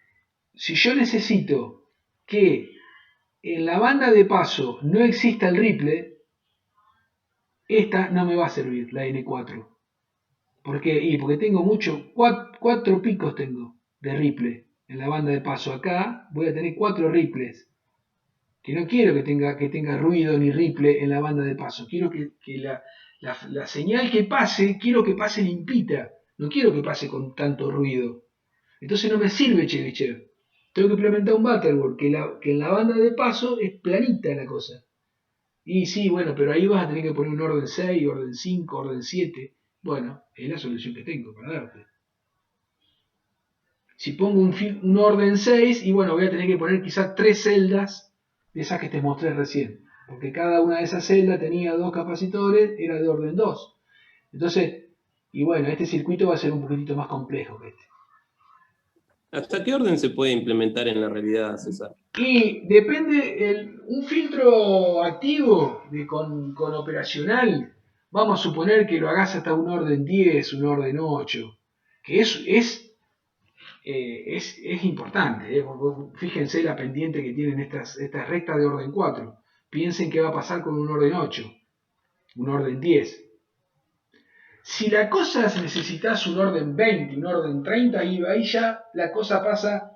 Si yo necesito que en la banda de paso no exista el ripple, esta no me va a servir, la N4. ¿Por qué? Y porque tengo 4 picos tengo de ripple en la banda de paso. Acá voy a tener 4 ripples. Que no quiero que tenga ruido ni ripple en la banda de paso. Quiero que la señal que pase, quiero que pase limpita. No quiero que pase con tanto ruido. Entonces no me sirve Chebyshev. Tengo que implementar un Butterworth, que en la banda de paso es planita la cosa. Y sí, bueno, pero ahí vas a tener que poner un orden 6, orden 5, orden 7. Bueno, es la solución que tengo para darte. Si pongo un orden 6, y bueno, voy a tener que poner quizás 3 celdas de esas que te mostré recién. Porque cada una de esas celdas tenía 2 capacitores, era de orden 2. Entonces, y bueno, este circuito va a ser un poquitito más complejo que este. ¿Hasta qué orden se puede implementar en la realidad, César? Y depende, un filtro activo con operacional, vamos a suponer que lo hagas hasta un orden 10, un orden 8, que es importante. Fíjense la pendiente que tienen estas rectas de orden 4. Piensen qué va a pasar con un orden 8, un orden 10. Si la cosa necesitas un orden 20, un orden 30, ahí ya la cosa pasa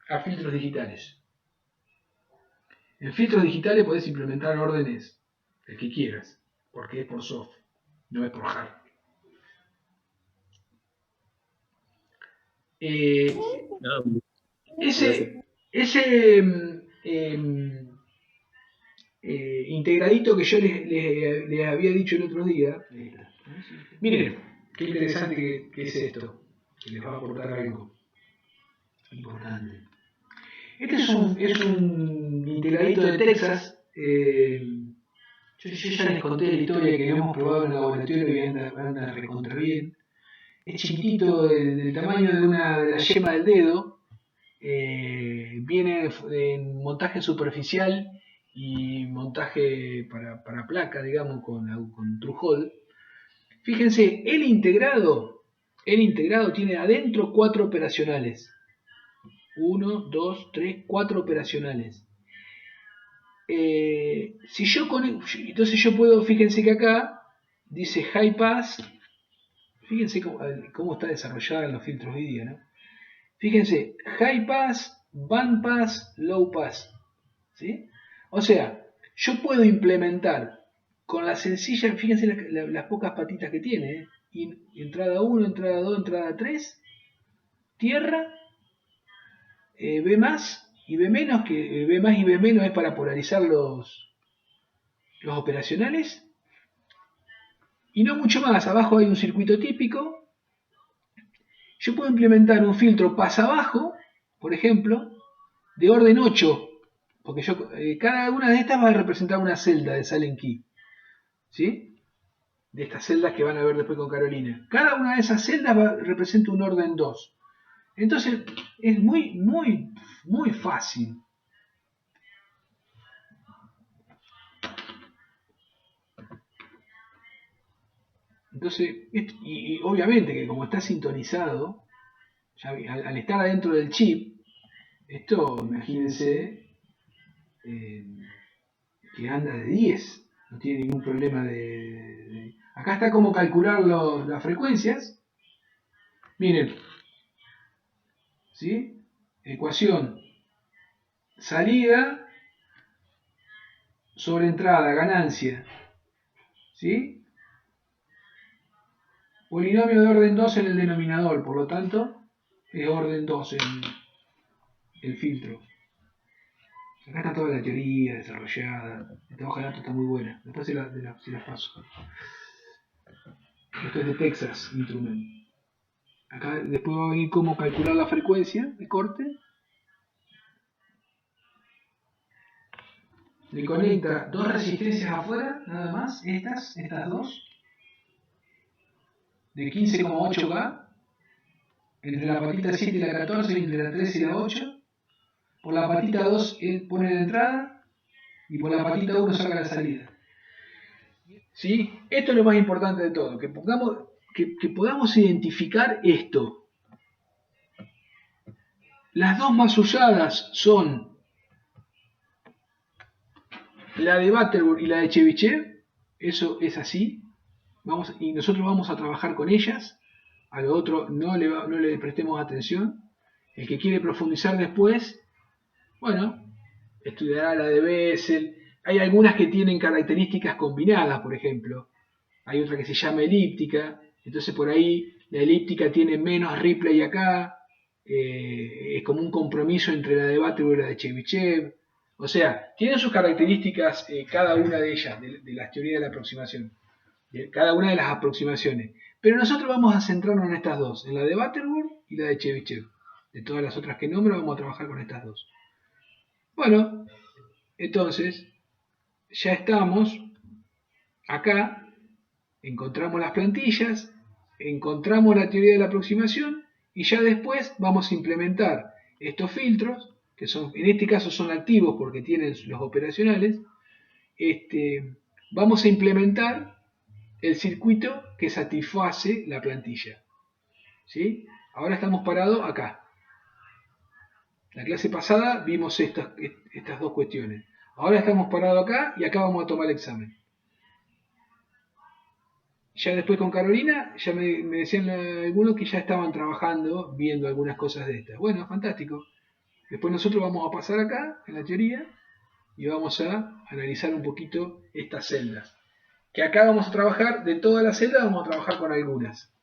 a filtros digitales. En filtros digitales podés implementar órdenes, el que quieras, porque es por soft, no es por hard. Integradito que yo les había dicho el otro día, miren, qué interesante que es esto, que les va a aportar algo importante. Este es un integradito de Texas. Yo ya les conté la historia que habíamos probado en el laboratorio y anda recontra bien. Es chiquitito, del tamaño de la yema del dedo. Viene en montaje superficial y montaje para placa, digamos, con TrueHold. Fíjense, el integrado tiene adentro 4 operacionales. 1, 2, 3, 4 operacionales. Entonces yo puedo, fíjense que acá dice High Pass. Fíjense cómo está desarrollada en los filtros vídeo, ¿no? Fíjense, High Pass, Band Pass, Low Pass. ¿Sí? O sea, yo puedo implementar con la sencilla, fíjense las pocas patitas que tiene, ¿eh? Entrada 1, entrada 2, entrada 3, tierra, B más y B menos, que B más y B menos es para polarizar los operacionales. Y no mucho más, abajo hay un circuito típico. Yo puedo implementar un filtro pasa abajo, por ejemplo, de orden 8, porque cada una de estas va a representar una celda de Silent Key, ¿sí? De estas celdas que van a ver después con Carolina. Cada una de esas celdas representa un orden 2. Entonces es muy, muy, muy fácil. Entonces, y obviamente que como está sintonizado, ya, al estar adentro del chip, esto, imagínense, que anda de 10, no tiene ningún problema Acá está cómo calcular las frecuencias. Miren, ¿sí? Ecuación, salida sobre entrada, ganancia, ¿sí? Polinomio de orden 2 en el denominador, por lo tanto, es orden 2 el filtro. Acá está toda la teoría desarrollada. Esta hoja de datos está muy buena. Después se las paso. Esto es de Texas Instrument. Acá después va a venir cómo calcular la frecuencia de corte. Le conecta 2 resistencias afuera, nada más. Estas dos. De 15,8K. Entre la patita 7 y la 14 y entre la 13 y la 8. Por la patita 2 pone la entrada y por la patita 1 saca la salida. ¿Sí? Esto es lo más importante de todo, que podamos identificar esto. Las dos más usadas son la de Butterworth y la de Chebyshev. Eso es así. Y nosotros vamos a trabajar con ellas. A lo otro no le prestemos atención. El que quiere profundizar después, bueno, estudiará la de Bessel. Hay algunas que tienen características combinadas, por ejemplo. Hay otra que se llama elíptica. Entonces por ahí la elíptica tiene menos replay acá. Es como un compromiso entre la de Butterworth y la de Chebyshev. O sea, tienen sus características cada una de ellas, de las teorías de la aproximación. De cada una de las aproximaciones. Pero nosotros vamos a centrarnos en estas dos, en la de Butterworth y la de Chebyshev. De todas las otras que nombro, vamos a trabajar con estas dos. Bueno, entonces, ya estamos acá, encontramos las plantillas, encontramos la teoría de la aproximación y ya después vamos a implementar estos filtros, que son, en este caso son activos porque tienen los operacionales. Vamos a implementar el circuito que satisface la plantilla. ¿Sí? Ahora estamos parados acá. La clase pasada vimos estas dos cuestiones. Ahora estamos parados acá y acá vamos a tomar el examen. Ya después con Carolina, ya me decían algunos que ya estaban trabajando, viendo algunas cosas de estas. Bueno, fantástico. Después nosotros vamos a pasar acá, en la teoría, y vamos a analizar un poquito estas celdas. Que acá vamos a trabajar, de todas las celdas vamos a trabajar con algunas.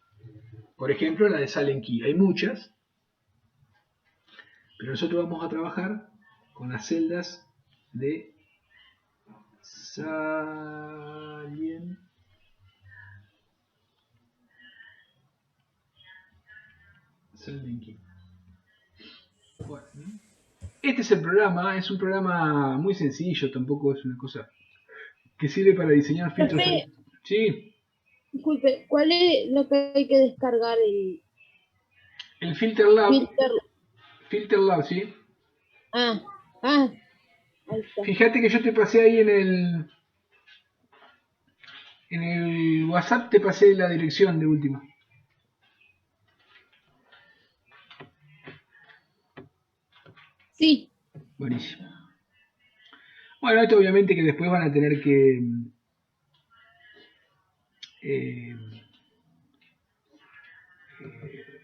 Por ejemplo, la de Silent Key. Hay muchas. Pero nosotros vamos a trabajar con las celdas de Silent Key. Bueno, este es el programa, es un programa muy sencillo, tampoco es una cosa que sirve para diseñar filtros. Sí. Disculpe, ¿cuál es lo que hay que descargar? El Filter Lab. Filter Lab, sí. Ahí está. Fíjate que yo te pasé ahí en el WhatsApp, te pasé la dirección de última. Sí, Buenísimo. Bueno, esto obviamente que después van a tener que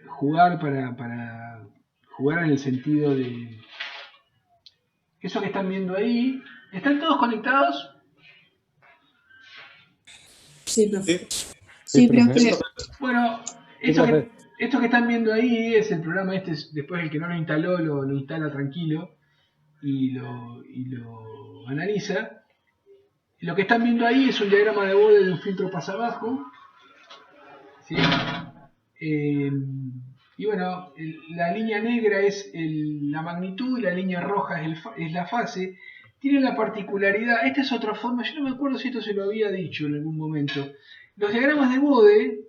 jugar para jugar en el sentido de eso que están viendo ahí. ¿Están todos conectados? Sí, profe. Sí, profe. Bueno, Sí, esto profe. que están viendo ahí es el programa este, después el que no lo instaló lo instala tranquilo y lo analiza. Lo que están viendo ahí es un diagrama de Bode de un filtro pasabajo, ¿sí? Y bueno, la línea negra es la magnitud y la línea roja es la fase. Tiene la particularidad, esta es otra forma, yo no me acuerdo si esto se lo había dicho en algún momento. Los diagramas de Bode,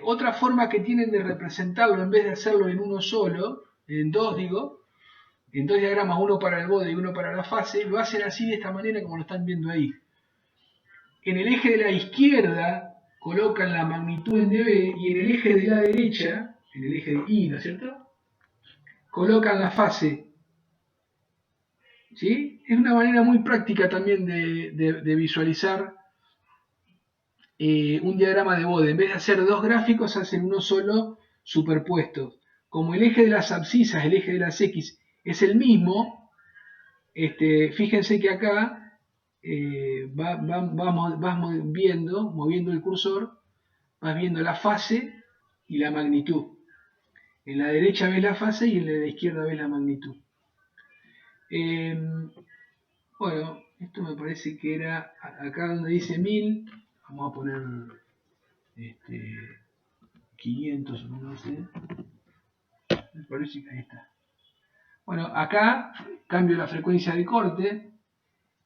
otra forma que tienen de representarlo, en vez de hacerlo en uno solo, en dos digo, en dos diagramas, uno para el Bode y uno para la fase, lo hacen así de esta manera como lo están viendo ahí. En el eje de la izquierda colocan la magnitud en dB y en el eje de la derecha, en el eje de Y, ¿no es cierto?, colocan la fase. ¿Sí? Es una manera muy práctica también de visualizar un diagrama de Bode. En vez de hacer dos gráficos, hacen uno solo superpuesto. Como el eje de las abscisas, el eje de las X, es el mismo, fíjense que acá vas moviendo el cursor, vas viendo la fase y la magnitud. En la derecha ves la fase y en la izquierda ves la magnitud. Bueno, esto me parece que era acá donde dice 1000, vamos a poner 500 o no sé, me parece que ahí está. Bueno, acá cambio la frecuencia de corte,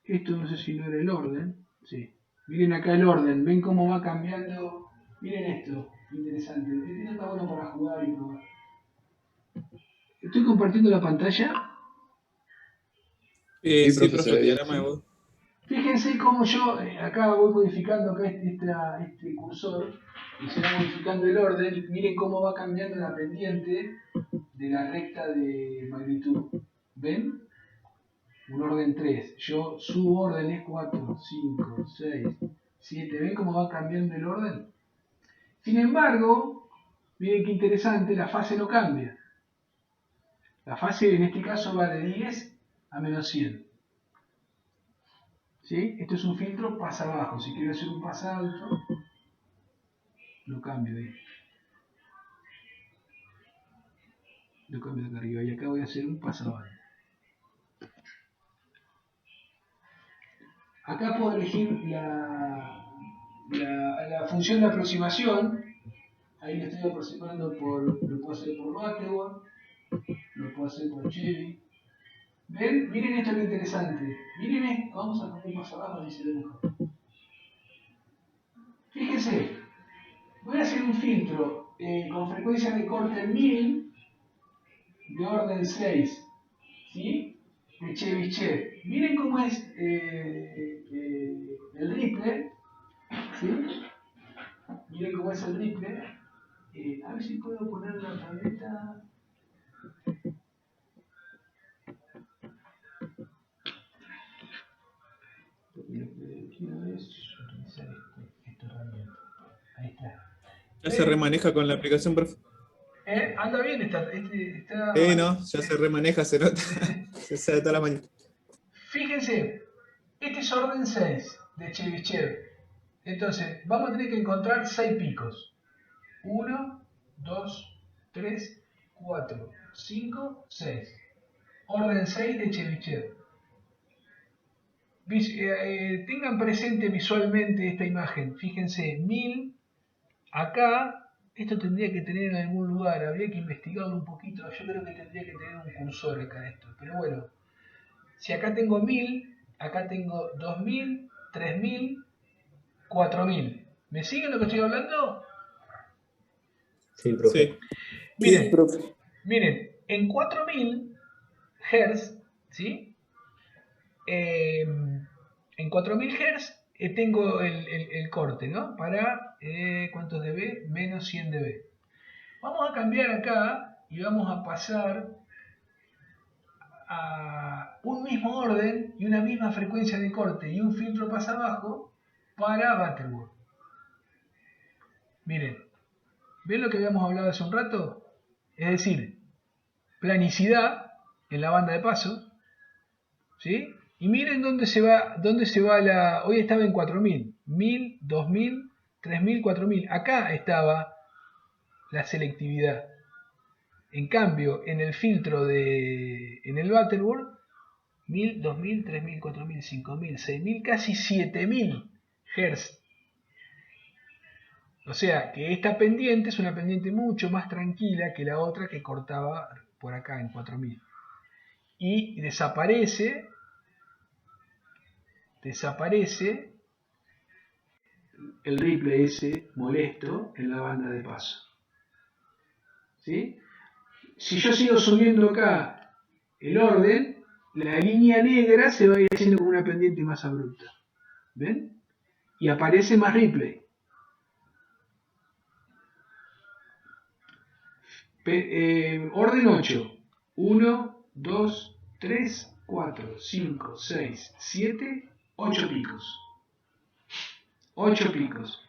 esto no sé si no era el orden, sí. Miren acá el orden, ven cómo va cambiando, miren esto, interesante, esto está bueno para jugar y probar. Estoy compartiendo la pantalla. Sí, profe, profe, se ve bien, diagrama de Bode. Fíjense cómo yo acá voy modificando acá este cursor y se va modificando el orden. Miren cómo va cambiando la pendiente de la recta de magnitud. ¿Ven? Un orden 3. Su orden es 4, 5, 6, 7. ¿Ven cómo va cambiando el orden? Sin embargo, miren qué interesante, la fase no cambia. La fase en este caso va de 10 a menos 100. ¿Sí? Esto es un filtro pasa abajo. Si quiero hacer un pasa alto, lo cambio ahí. Lo cambio acá arriba. Y acá voy a hacer un pasa abajo. Acá puedo elegir la función de aproximación. Ahí le estoy aproximando lo puedo hacer por Bateman, lo puedo hacer por Chevy. ¿Ven? Miren esto que interesante. Miren esto. Vamos a poner más abajo y se ve mejor. Fíjense. Voy a hacer un filtro con frecuencia de corte 1000 de orden 6, ¿sí? De Chebyshev. Miren cómo es el ripple, ¿sí? Miren cómo es el ripple. A ver si puedo poner la tableta. Lo que quiero es utilizar esta herramienta. Ahí está. Ya se remaneja con la aplicación, profe. Anda bien, está. No, ya se remaneja, se nota. Se sabe toda la mañana. Fíjense, este es orden 6 de Chebyshev. Entonces, vamos a tener que encontrar 6 picos. 1, 2, 3, 4, 5, 6. Orden 6 de Chebyshev. Tengan presente visualmente esta imagen. Fíjense, 1000. Acá, esto tendría que tener en algún lugar. Habría que investigarlo un poquito. Yo creo que tendría que tener un cursor acá esto. Pero bueno, si acá tengo 1000, acá tengo 2000, 3000, 4000. ¿Me siguen lo que estoy hablando? Sí, profe. Sí. Miren, Sí, profe. miren, en 4000 Hz, ¿sí? en 4000 Hz tengo el corte, ¿no? Para, ¿cuántos dB? Menos 100 dB. Vamos a cambiar acá y vamos a pasar a un mismo orden y una misma frecuencia de corte y un filtro pasabajo para Butterworth. Miren, ¿ven lo que habíamos hablado hace un rato? Es decir, planicidad en la banda de paso, ¿sí? Y miren dónde se va la... Hoy estaba en 4000, 1000, 2000, 3000, 4000. Acá estaba la selectividad. En cambio, en el filtro en el Butterworth, 1000, 2000, 3000, 4000, 5000, 6000, casi 7000 Hz. O sea que esta pendiente es una pendiente mucho más tranquila que la otra que cortaba por acá en 4000. Y desaparece el ripple ese molesto en la banda de paso. ¿Sí? Si yo sigo subiendo acá el orden, la línea negra se va a ir haciendo como una pendiente más abrupta. ¿Ven? Y aparece más ripple. Orden 8. 1, 2, 3, 4, 5, 6, 7, 8 picos. 8 picos.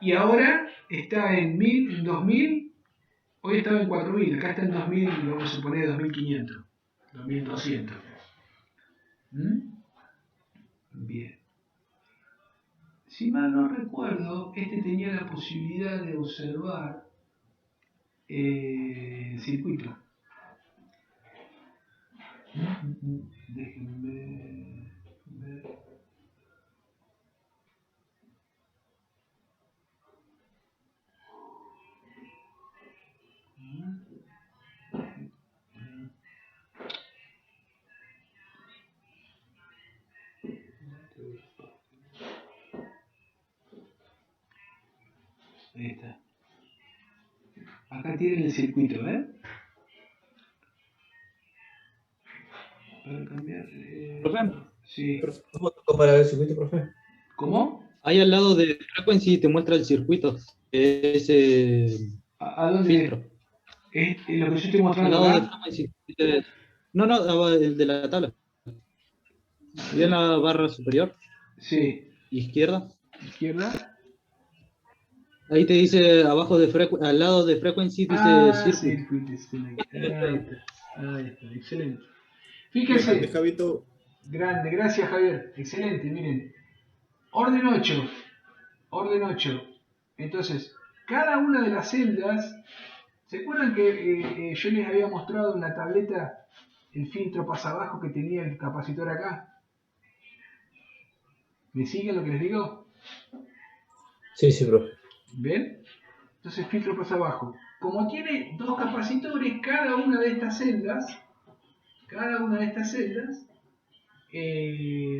Y ahora está en 1000, en 2000. Hoy estaba en 4000. Acá está en 2000. Vamos a suponer 2500. 2200. Bien. Si mal no recuerdo, este tenía la posibilidad de observar el circuito. Déjenme ver. Ahí está. Acá tienen el circuito, ¿eh? Para cambiar. Profe. Sí. ¿Cómo tocó para ver el circuito, profe? ¿Cómo? Ahí al lado de Frequency te muestra el circuito. Ese ¿A dónde? filtro. ¿Es lo que yo estoy Al mostrando lado de acá? Frequency. No, el de la tabla. ¿Y en la barra superior? Sí. Izquierda. ¿Izquierda? Ahí te dice abajo al lado de Frequency dice Circuit. Circuit. Ahí está, excelente. Grande, Fíjense, Javito. grande, gracias Javier, excelente, miren. Orden 8. Entonces, cada una de las celdas, ¿se acuerdan que yo les había mostrado en la tableta el filtro pasabajo que tenía el capacitor acá? ¿Me siguen lo que les digo? Sí, sí, profe. ¿Ven? Entonces filtro pasabajo. Como tiene dos capacitores, cada una de estas celdas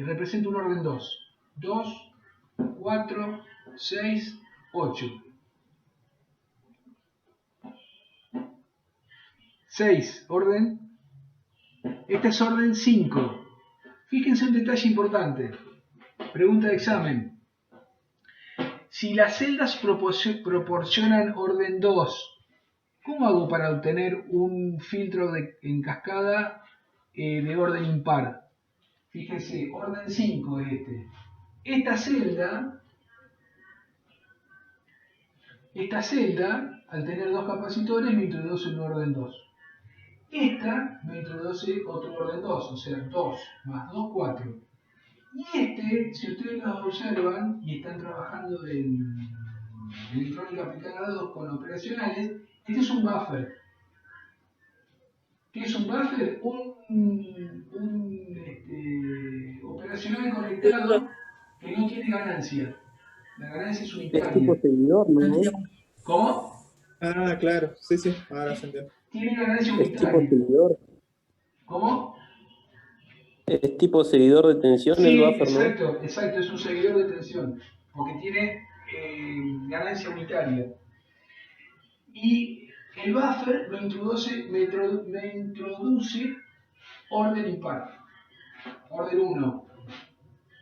representa un orden 2. 2, 4, 6, 8. 6, orden. Esta es orden 5. Fíjense un detalle importante. Pregunta de examen. Si las celdas proporcionan orden 2, ¿cómo hago para obtener un filtro en cascada de orden impar? Fíjense, orden 5 es este. Esta celda, al tener dos capacitores, me introduce un orden 2. Esta me introduce otro orden 2, o sea, 2 más 2, 4. Y si ustedes lo observan y están trabajando en electrónica aplicada a 2 con operacionales, este es un buffer. ¿Qué es un buffer? Un operacional conectado que no tiene ganancia. La ganancia es unitaria. Es tipo seguidor, ¿no? ¿Cómo? Ah, claro. Sí, sí. Ahora se entiende. Tiene ganancia Es tipo unitaria. seguidor. ¿Cómo? Es tipo seguidor de tensión Sí, el buffer, ¿no? exacto, es un seguidor de tensión, porque tiene ganancia unitaria. Y el buffer me introduce orden impar. orden 1,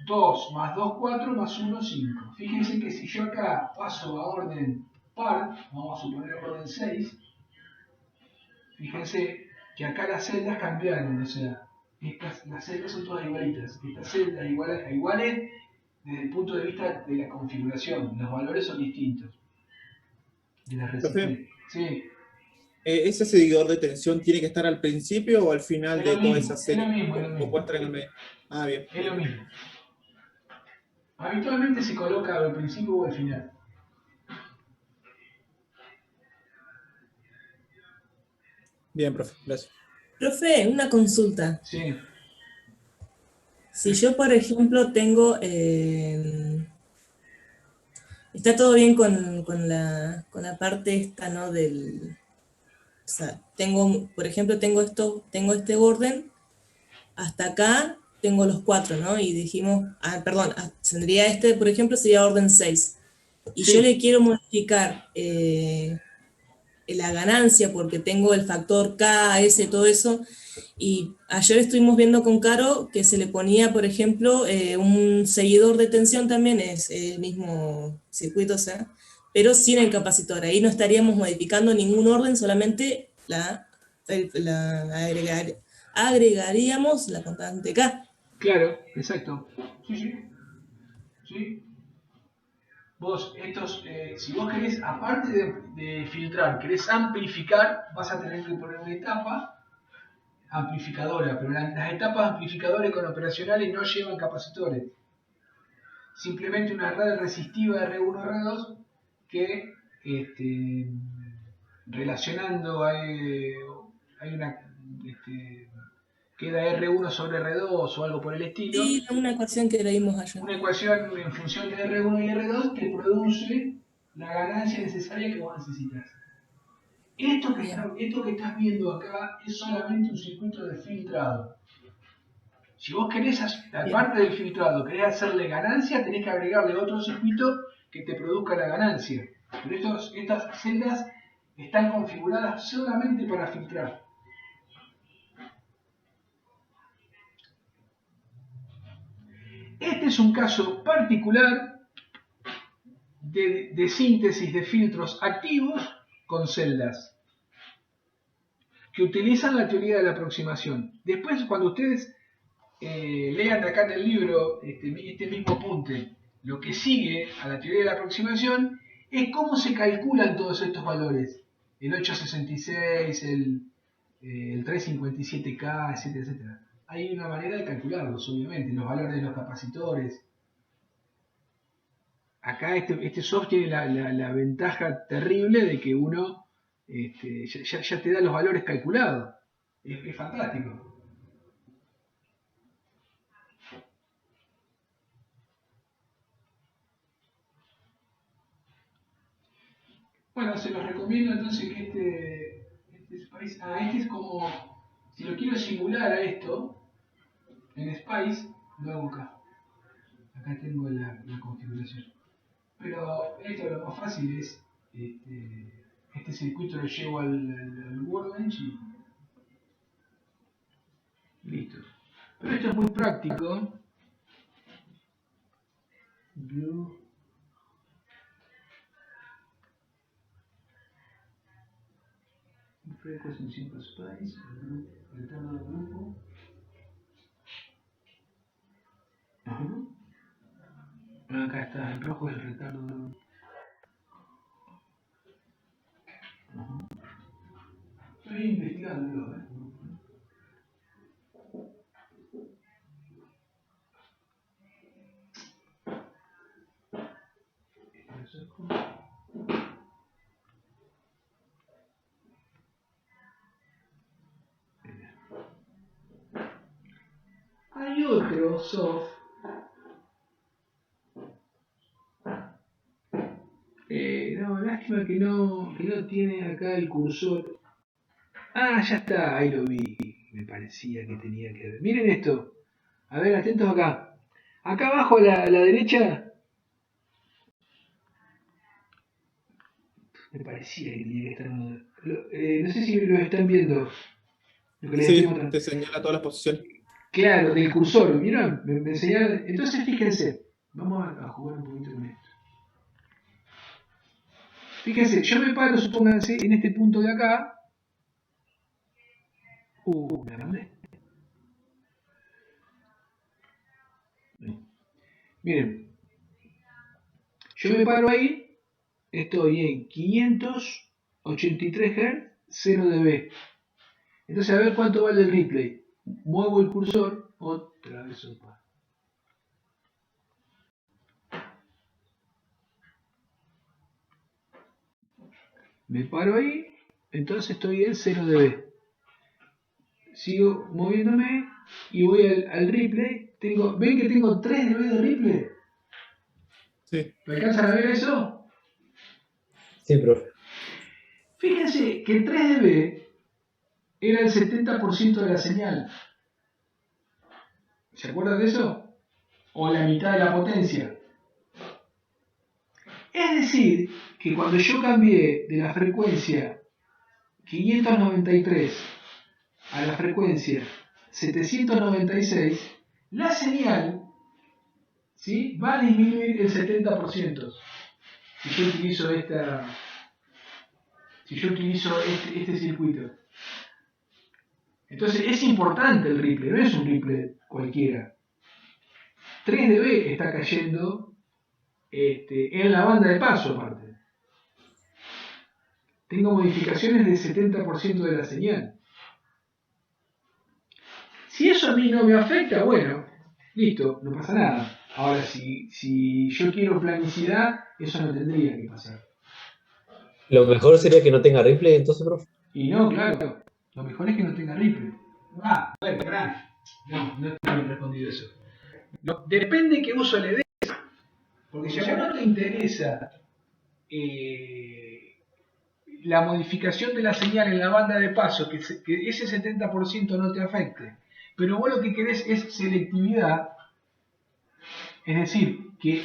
2 más 2, 4 más 1, 5. Fíjense que si yo acá paso a orden par, vamos a suponer orden 6, fíjense que acá las celdas cambiaron, o sea, las celdas son todas igualitas. Estas celdas iguales desde el punto de vista de la configuración, los valores son distintos. De la resistencia. Sí. ¿Ese seguidor de tensión tiene que estar al principio o al final de toda esa serie? Es lo mismo. ¿O puede estar en el medio? Ah, bien. Es lo mismo. Habitualmente se coloca al principio o al final. Bien, profe, gracias. Profe, una consulta. Sí. Si yo, por ejemplo, tengo... está todo bien con la parte esta, ¿no? O sea, por ejemplo, tengo este orden, hasta acá tengo los 4, ¿no? Y dijimos, perdón, tendría por ejemplo, sería orden 6. Y Sí. yo le quiero modificar la ganancia porque tengo el factor K, S, todo eso. Y ayer estuvimos viendo con Caro que se le ponía, por ejemplo, un seguidor de tensión también, es el mismo circuito, o sea, pero sin el capacitor. Ahí no estaríamos modificando ningún orden, solamente agregaríamos la constante K. Claro, exacto. Sí. Vos, si vos querés, aparte de filtrar, querés amplificar, vas a tener que poner una etapa amplificadora, pero las etapas amplificadoras con operacionales no llevan capacitores. Simplemente una red resistiva R1, R2 que relacionando hay una queda R1 sobre R2 o algo por el estilo. Sí, una ecuación que leímos ayer. Una ecuación en función de R1 y R2 que produce la ganancia necesaria que vos necesitas. Esto que estás viendo acá es solamente un circuito de filtrado. Si vos querés, aparte del filtrado, querés hacerle ganancia, tenés que agregarle otro circuito que te produzca la ganancia. Pero estas celdas están configuradas solamente para filtrar. Este es un caso particular de síntesis de filtros activos con celdas que utilizan la teoría de la aproximación. Después, cuando ustedes lean acá en el libro este mismo apunte, lo que sigue a la teoría de la aproximación es cómo se calculan todos estos valores. El 866, el 357K, etcétera, etcétera. Hay una manera de calcularlos, obviamente, los valores de los capacitores. Acá este soft tiene la ventaja terrible de que uno ya te da los valores calculados. Es fantástico. Bueno, se los recomiendo entonces que este es como, si lo quiero simular a esto, en Spice, lo hago acá. Acá tengo la configuración. Pero esto lo más fácil es, este circuito lo llevo al Workbench y listo. Pero esto es muy práctico. View. Frecuencia en 5 Spice, el retorno del grupo. Acá está, el rojo es el retardo del grupo. Estoy investigándolo, Hay otro soft no, lástima que no tiene acá el cursor. Ah, ya está, ahí lo vi. Me parecía que tenía que ver. Miren esto. A ver, atentos acá. Acá abajo a la derecha. Me parecía que tenía que estar. No sé si lo están viendo. Lo que les Sí, estoy mostrando. te señala todas las posiciones. Claro, del cursor, ¿vieron? Me enseñaron. Entonces, fíjense, vamos a jugar un poquito con esto. Fíjense, yo me paro, supónganse, en este punto de acá. Me mandé. Miren, yo me paro ahí, estoy en 583 Hz, 0 dB. Entonces, a ver cuánto vale el replay. Muevo el cursor, otra vez opa. Me paro ahí, entonces estoy en 0 dB. Sigo moviéndome y voy al replay. ¿Ven que tengo 3 dB de replay? Sí. ¿Me alcanzan a ver eso? Sí, profe. Fíjense que el 3 dB era el 70% de la señal. ¿Se acuerdan de eso? O la mitad de la potencia. Es decir, que cuando yo cambié de la frecuencia 593 a la frecuencia 796, la señal, ¿sí?, va a disminuir el 70%. Si yo utilizo este circuito. Entonces es importante el ripple, no es un ripple cualquiera. 3 dB está cayendo en la banda de paso aparte. Tengo modificaciones del 70% de la señal. Si eso a mí no me afecta, bueno, listo, no pasa nada. Ahora, si yo quiero planicidad, eso no tendría que pasar. Lo mejor sería que no tenga replay, entonces, profe. Y no, claro, lo mejor es que no tenga ripple. Bueno, no he respondido eso. No, depende qué uso le des. Porque si a vos no te interesa la modificación de la señal en la banda de paso, que ese 70% no te afecte, pero vos lo que querés es selectividad, es decir, que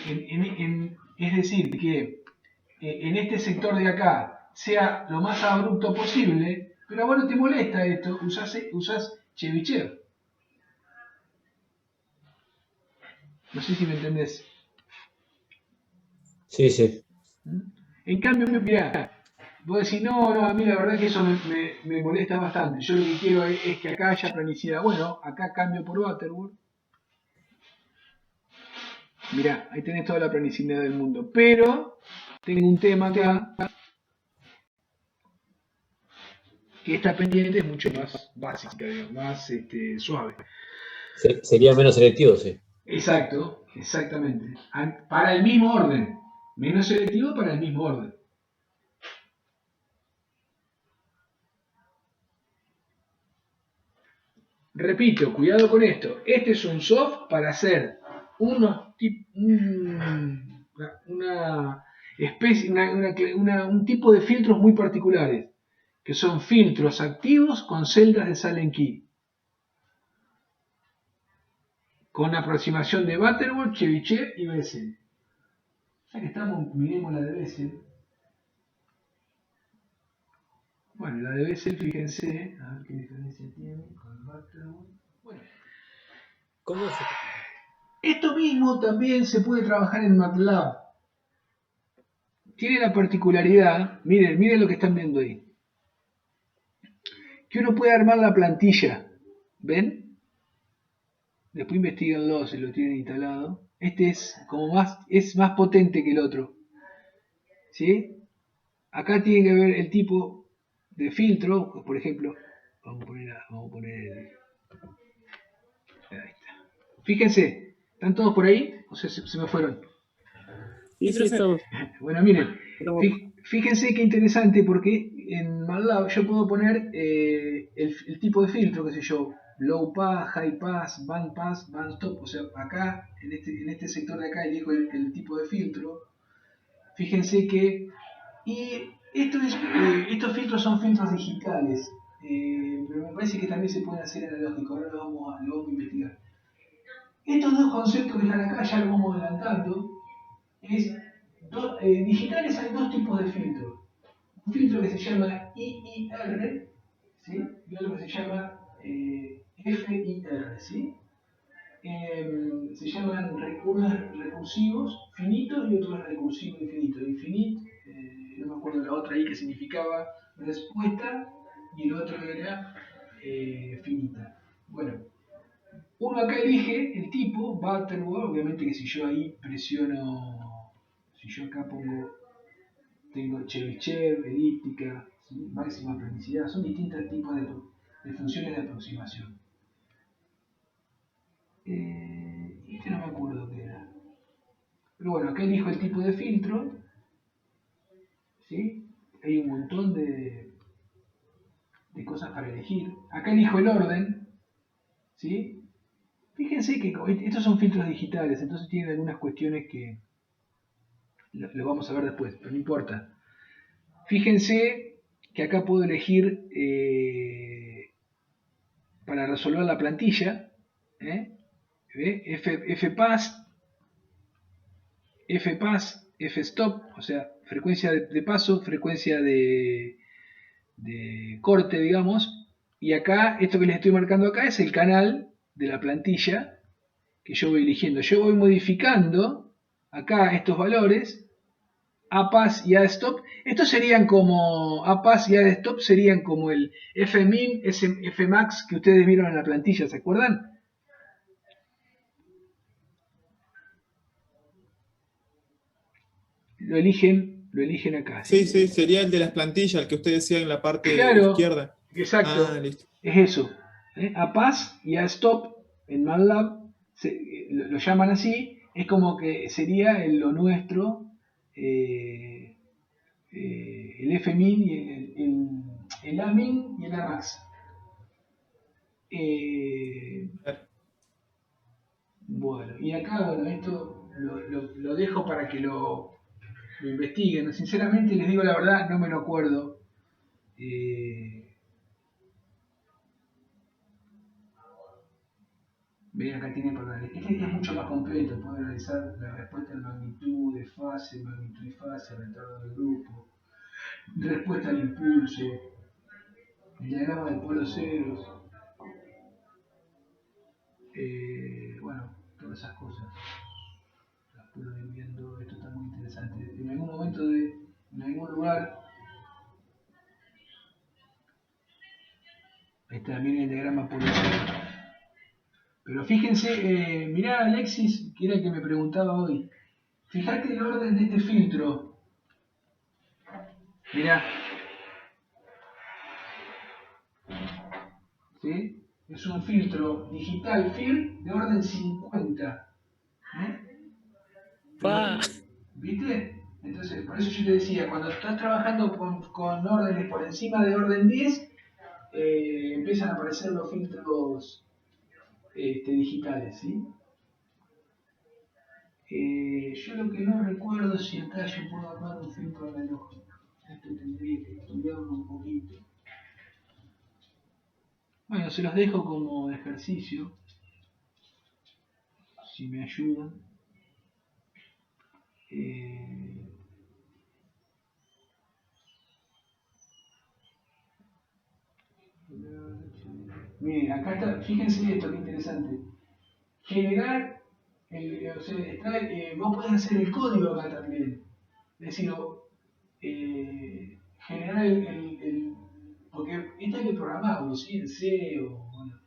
en este sector de acá sea lo más abrupto posible, pero a vos no te molesta esto, usás Chebyshev. No sé si me entendés. Sí, sí. En cambio, mirá, vos decís, no, a mí la verdad que eso me molesta bastante. Yo lo que quiero es que acá haya planicidad. Bueno, acá cambio por Butterworth. Mirá, ahí tenés toda la planicidad del mundo. Pero tengo un tema acá que esta pendiente es mucho más básica, digamos, más suave. Sería menos selectivo, sí. Exacto, exactamente. Para el mismo orden. Menos selectivo para el mismo orden. Repito, cuidado con esto. Este es un soft para hacer un tipo de filtros muy particulares, que son filtros activos con celdas de Sallen Key, con aproximación de Butterworth, Chebyshev y Bessel. Ya que estamos, miremos la de Bessel. Bueno, la de Bessel, fíjense, a ver qué diferencia tiene con Butterworth. Bueno, ¿Cómo se... esto mismo también se puede trabajar en MATLAB. Tiene la particularidad, miren lo que están viendo ahí, que uno puede armar la plantilla, ¿ven? Después investiganlo si lo tienen instalado. Este es más potente que el otro, ¿sí? Acá tiene que ver el tipo de filtro, por ejemplo, vamos a poner ahí está. Fíjense, ¿están todos por ahí? O sea, se me fueron. Sí, estamos. Bueno, miren, fíjense qué interesante, porque en MATLAB yo puedo poner el tipo de filtro, qué sé yo, low pass, high pass, band stop. O sea, acá, en este sector de acá, elijo el tipo de filtro. Fíjense que... Y estos filtros son filtros digitales, pero me parece que también se pueden hacer analógicos. Ahora lo vamos a investigar. Estos dos conceptos que están acá, ya lo vamos adelantando. Digitales hay dos tipos de filtros. Un filtro que se llama IIR, ¿sí? Y otro que se llama FIR, ¿sí? se llaman unos recursivos finitos y otros recursivos infinitos. Infinito, no me acuerdo la otra ahí que significaba respuesta, y el otro era finita. Bueno, uno acá elige el tipo, Butterworth, obviamente que si yo ahí presiono, si yo acá tengo Chebyshev, elíptica, ¿sí? Máxima planicidad, son distintos tipos de funciones de aproximación. Este no me acuerdo qué era. Pero bueno, acá elijo el tipo de filtro, ¿sí? Hay un montón de cosas para elegir. Acá elijo el orden, ¿sí? Fíjense que estos son filtros digitales, entonces tienen algunas cuestiones que lo vamos a ver después, pero no importa. Fíjense que acá puedo elegir para resolver la plantilla, fpass, fstop, o sea, frecuencia de paso, frecuencia de corte, digamos, y acá, esto que les estoy marcando acá es el canal de la plantilla que yo voy eligiendo. Yo voy modificando acá estos valores, APAS y ADSTOP. Estos serían como, APAS y ADSTOP serían como el Fmin, Fmax que ustedes vieron en la plantilla, ¿se acuerdan? Lo eligen acá. Sí, sí, sería el de las plantillas, el que usted decía en la parte Claro, izquierda. exacto. Ah, listo. Es eso. APAS y ADSTOP en MATLAB lo llaman así. Es como que sería lo nuestro, el Fmin y el Amin y el Amax. Bueno, y acá, bueno, esto lo dejo para que lo investiguen. Sinceramente les digo la verdad, no me lo acuerdo. Ven, acá tiene para este es mucho más completo, puede analizar la respuesta en magnitud, de fase, magnitud y fase, retardo del grupo, respuesta al impulso, el diagrama de polos ceros, bueno, todas esas cosas. Las puedo ir viendo, esto está muy interesante. En algún momento en algún lugar, está también el diagrama polos ceros. Pero fíjense, mirá Alexis, que era el que me preguntaba hoy. Fíjate el orden de este filtro. Mirá. ¿Sí? Es un filtro digital FIR de orden 50. ¿Viste? Entonces, por eso yo te decía, cuando estás trabajando con órdenes por encima de orden 10, empiezan a aparecer los filtros digitales, ¿sí? Yo lo que no recuerdo si acá yo puedo armar un filtro analógico. Esto tendría que estudiarlo un poquito. Bueno, se los dejo como ejercicio, si me ayudan. Miren, acá está, fíjense esto, qué interesante. Generar, o sea, vos podés hacer el código acá también. Es decir, generar porque esto hay que programarlo, ¿sí? En C o bueno.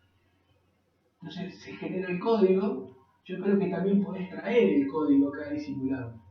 Entonces se genera el código. Yo creo que también podés traer el código acá disimulado.